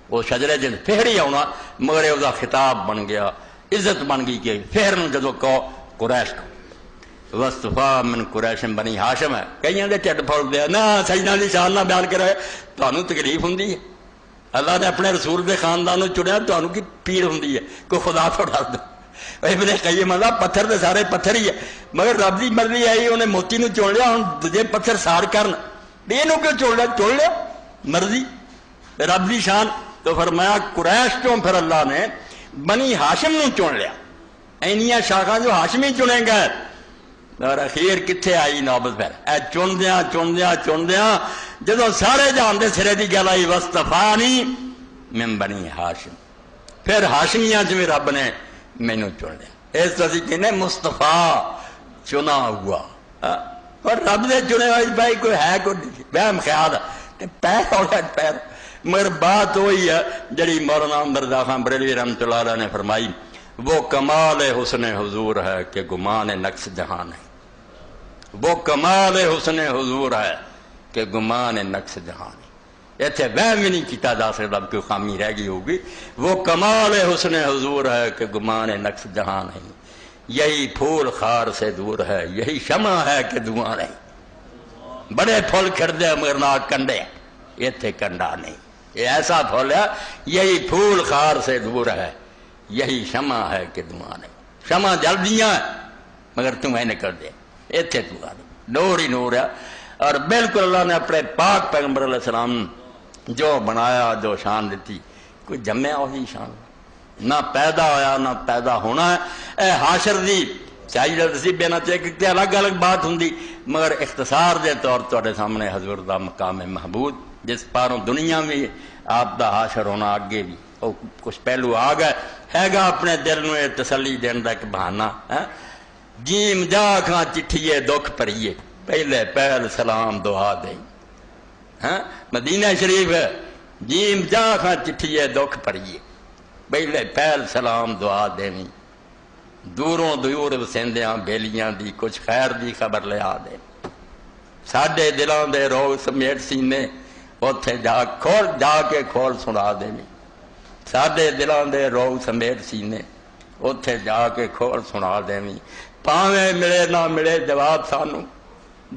وہ شجرے جن فہر ہی آنا مگر وہ خطاب بن گیا عزت بن گئی کہ فہر نو جدو کہو قریش کو. واصطفیٰ من قریش بنی ہاشم ہے. کئیاں دے ٹھڈ پھول دیا نا سجدہ دی شان نہ بیان کرے. تانوں تکلیف ہوندی ہے اللہ نے اپنے رسول دے خاندان چنیا. تانوں کی پیڑ ہوندی ہے کوئی خدا تو ڈر دو. ابن قیم اللہ پتھر دے سارے پتھر ہی ہے مگر رب دی مرضی آئی انہیں موتی نو چن لیا. ہن دجے پتھر سار کرن اینو کیوں چن لیا؟ چن لیا مرضی رب دی شان. تو فرمایا قریش چوں پھر اللہ نے بنی ہاشم نو چن لیا. اینیاں شاخاں جو ہاشمی چنے گئے اور اخیر کتنے آئی نوبت پھر اے چندیاں جدو سارے جان دے سرے دی گل آئی واصطفانی من بنی ہاشم. پھر ہاشمیاں چ بھی رب نے مینو چن لیا. اس طرح کہنے مصطفیٰ چنا ہوا. اور رب دے چنے ہوئے بھائی کوئی ہے کوئی وہم خیال ہے پیر ہو گیا پیر. مگر بات وہی ہے جڑی مولانا مرزا خان بریلوی رحمۃ اللہ علیہ نے فرمائی وہ کمال حسن حضور ہے کہ گمان نقص جہان ہے. وہ کمال حسن حضور ہے کہ گمان نقص جہان ہے. اتنے وہم بھی نہیں کیتا جا سکتا کوئی خامی رہ گئی ہوگی. وہ کمال حسن حضور ہے کہ گمان نقص جہان ہے. یہی پھول خار سے دور ہے یہی شمع ہے کہ دھواں نہیں. بڑے پھول کھڑتے مگر نہ کنڈے اتنے کنڈا نہیں. یہ ایسا پھول ہے یہی پھول خار سے دور ہے یہی شمع ہے کہ دھواں نہیں. شمع جلدیاں مگر تمہیں نکل دے اتنے دھواں نہیں. نور ہی نور ہے. اور بالکل اللہ نے اپنے پاک پیغمبر علیہ السلام جو بنایا جو شان دیتی کوئی جمیا وہی شان نہ پیدا ہویا نہ پیدا ہونا ہے. اے حاشر دی چاہیے سی بے نہ چاہیے الگ الگ بات ہوں مگر اختصار دے طور تے سامنے حضور دا مقام محبوب جس پاروں دنیا میں آپ دا حاشر ہونا اگے بھی وہ کچھ پہلو آ گئے ہے گا اپنے دل نو تسلی دین دا ایک بہانہ. جیم جا کھاں چٹھیے دکھ پریے پہلے پہل سلام دعا دے. مدینہ شریف ہے جیم جا کھاں چٹھیے دکھ پریے پہلے پہل سلام دعا دینی. دوروں دور وسیندیاں بیلیاں دی کچھ خیر دی خبر لیا دے. ساڈے دلاں دے روگ سمیٹ سینے اوتھے جا کے کھول سنا دینی. ساڈے دلاں دے روگ سمیٹ سینے اوتھے جا کے کھول سنا دینی. پاویں ملے نہ ملے جواب سانو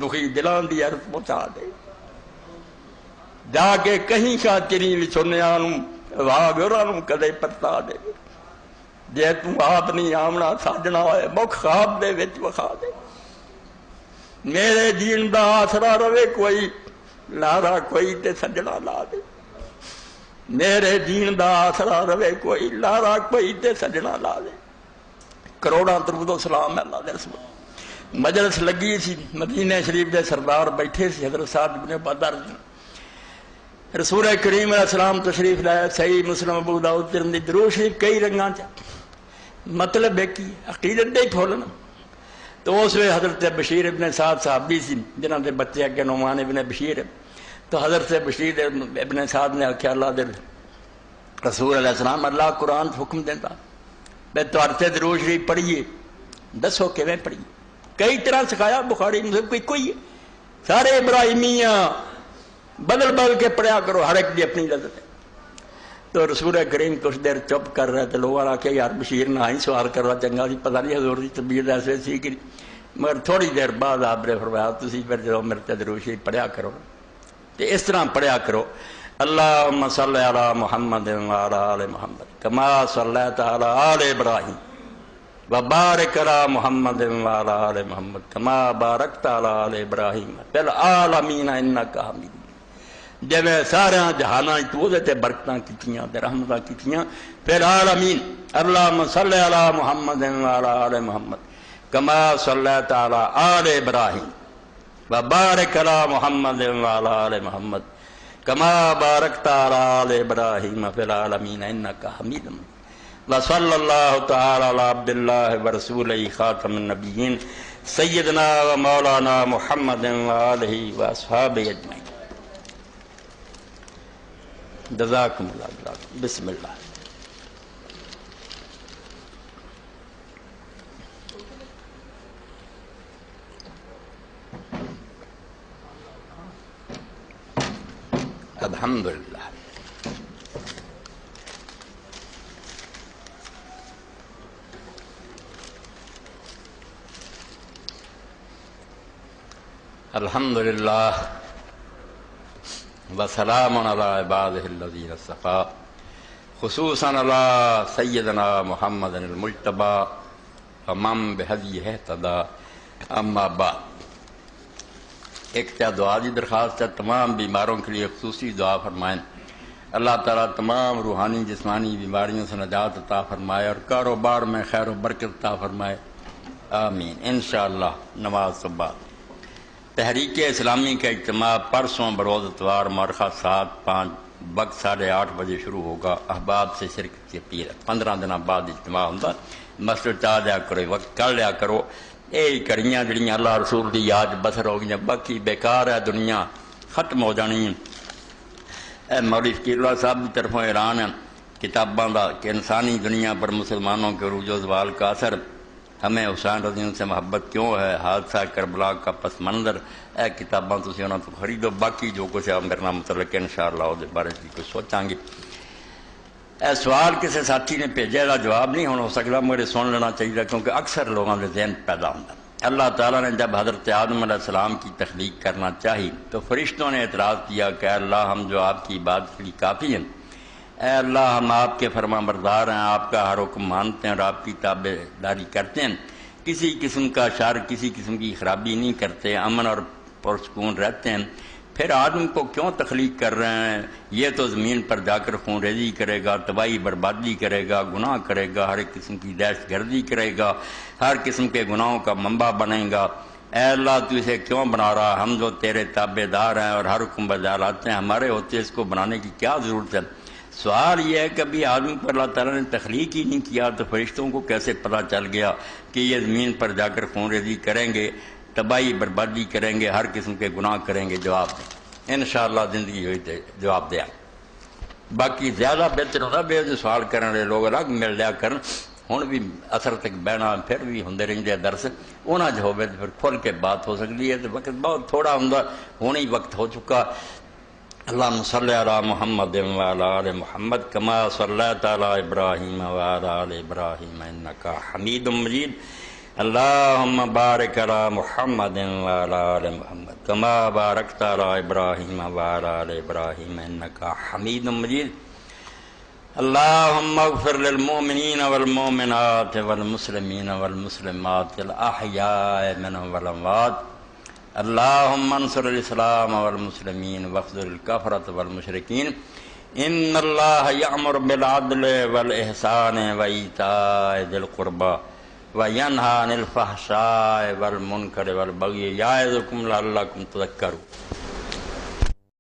دکھی دلاں دی عرض پہنچا دے. جا کے کہیں کا تیری وچھنیاں نوں واگراں نوں کدے پرتا دے. جے تو آپ نہیں آمنا ساجنا ہوئے مکھ خواب دے وچ وکھا دے. میرے دین دا آسرا رہے کوئی لارا کوئی تے سجنا لا دے. میرے دین دا آسرا رہے کوئی لارا کوئی تے سجنا لا دے. کروڑاں درود و سلام اللہ دے رسول. مجلس لگی سی مدینہ شریف دے سردار بیٹھے سی حضرت صاحب ابن بدر. رسول کریم علیہ السلام تشریف لائے. صحیح مسلم ابو داؤد ترمذی درود شریف کئی رنگاں چ مطلب ایک ہی عقیدت دے پھولنا. تو اس وقت حضرت بشیر ابن سعد صحابی سی جنہاں دے بچے اگے نعمان ابن بشیر. تو حضرت بشیر ابن سعد نے آخیا اللہ دے رسول علیہ السلام اللہ قرآن حکم دیتا میں تو عرصے درود شریف پڑھیے دسو کیویں پڑھیے. کئی طرح سکھایا بخاری مسلم کوئی ہے، سارے ابراہیمیاں بدل بدل کے پڑھیا کرو، ہر ایک دی اپنی لذت ہے۔ تو رسول کریم کچھ دیر چپ کر رہے تھے، لوگوں نے کہا یار بشیر نہ ہی سوال کر رہا چنگا سی، پتہ نہیں حضور کی طبیعت ایسے سی کہ، مگر تھوڑی دیر بعد آپ نے فرمایا تسی پھر جو میرے تے درود شریف پڑھیا کرو، تو اس طرح پڑھیا کرو، اللہم صلی علی محمد وعلی آل محمد کما صلیت علی آل ابراہیم وبارک علی محمد وعلی آل محمد کما بارکت علی آل ابراہیم فی العالمین انک حمید۔ جب سارے جہاناں تو تے برکتاں کیتیاں تے رحمتاں کیتیاں، فی العالمین اللہم صلی علی محمد وعلی آل محمد کما صلیت علی آل ابراہیم وبارک علی محمد وعلی آل محمد کما بارکت علی آل ابراہیم فی العالمین انک حمید مجید۔ وصلی اللہ تعالی علی عبد اللہ ورسولہ خاتم النبیین سیدنا و مولانا محمد وآلہ واصحابہ اجمعین۔ جزاکم اللہ، بسم اللہ۔ الحمدللہ۔ الحمدللہ وسلام علی عبادہ الذین اصطفیٰ خصوصاً علی سیدنا محمد المجتبی ومن بہدیہ اہتدی اما بعد۔ ایک دعا کی درخواست ہے، تمام بیماروں کے لیے خصوصی دعا فرمائیں، اللہ تعالیٰ تمام روحانی جسمانی بیماریوں سے نجات عطا فرمائے اور کاروبار میں خیر و برکت عطا فرمائے، آمین۔ انشاءاللہ نماز کے بعد تحریک اسلامی کا اجتماع پرسوں بروز اتوار مورخہ 7/5 وقت 8:30 بجے شروع ہوگا۔ احباب سے شرکت کی اپیل ہے، 15 دن بعد اجتماع ہوتا، مسجد چاہ دیا کرو، وقت کر لیا کرو، یہ کڑیاں جڑیاں اللہ رسول دی یاد بسر ہو گئی، باقی بیکار ہے، دنیا ختم ہو جانی ہے۔ اے مولوی فقیر اللہ صاحب کی طرفوں اعلان ہے کتاباں دا کہ انسانی دنیا پر مسلمانوں کے عروج و زوال کا اثر، ہمیں حسین رضی اللہ سے محبت کیوں ہے، حادثہ کربلا کا پس منظر، اے کتاباں تسی انہاں تو خریدو، باقی جو کچھ ہے میرے نام متعلق انشاءاللہ وہ بارے میں کچھ سوچاں گے۔ اے سوال کسی ساتھی نے بھیجا، دا جواب نہیں ہونا ہو سکتا، مجھے سن لینا چاہیے کیونکہ اکثر لوگوں کے ذہن پیدا ہوتا ہے۔ اللہ تعالیٰ نے جب حضرت آدم علیہ السلام کی تخلیق کرنا چاہی تو فرشتوں نے اعتراض کیا کہ اے اللہ ہم جو آپ کی عبادت کے لیے کافی ہیں، اے اللہ ہم آپ کے فرما بردار ہیں، آپ کا ہر حکم مانتے ہیں اور آپ کی تابع داری کرتے ہیں، کسی قسم کا شر کسی قسم کی خرابی نہیں کرتے، امن اور پرسکون رہتے ہیں، پھر آدم کو کیوں تخلیق کر رہے ہیں؟ یہ تو زمین پر جا کر خون ریزی کرے گا، تباہی بربادی کرے گا، گناہ کرے گا، ہر ایک قسم کی دہشت گردی کرے گا، ہر قسم کے گناہوں کا منبع بنے گا، اے اللہ تو اسے کیوں بنا رہا؟ ہم جو تیرے تابع دار ہیں اور ہر حکم بجا لاتے ہیں، ہمارے ہوتے اس کو بنانے کی کیا ضرورت ہے؟ سوال یہ ہے کہ ابھی آدمی پر اللہ تعالیٰ نے تخلیق ہی نہیں کیا تو فرشتوں کو کیسے پتہ چل گیا کہ یہ زمین پر جا کر خون ریزی کریں گے، تباہی بربادی کریں گے، ہر قسم کے گناہ کریں گے؟ جواب دیں انشاءاللہ، زندگی ہوئی تو جواب دیا۔ باقی زیادہ بہتر ہوتا بے جو سوال کرنے والے لوگ الگ مل لیا کرن، ہوں بھی اثر تک بہنا پھر بھی ہوں رہتے درس، انہاں جو ہوئے تو پھر کھل کے بات ہو سکتی ہے، تو وقت بہت تھوڑا ہوں، ہوں ہی وقت ہو چکا۔ اللہم صلی علی محمد وعلی آل محمد کما صلیت علی ابراہیم وعلی آل ابراہیم انک حمید مجید۔ اللہم بارک علی محمد وعلی آل محمد کما بارکت علی ابراہیم وعلی آل ابراہیم انک حمید مجید۔ اللہم اغفر للمؤمنین والمؤمنات والمسلمین والمسلمات الاحیاء منهم والاموات۔ اللہم انصر الاسلام والمسلمین واخذل الکفرۃ والمشرکین۔ ان اللہ یأمر بالعدل والاحسان وایتاء ذی القربى وینہی عن الفحشاء والمنکر والبغی یعظکم لعلکم تذکرون۔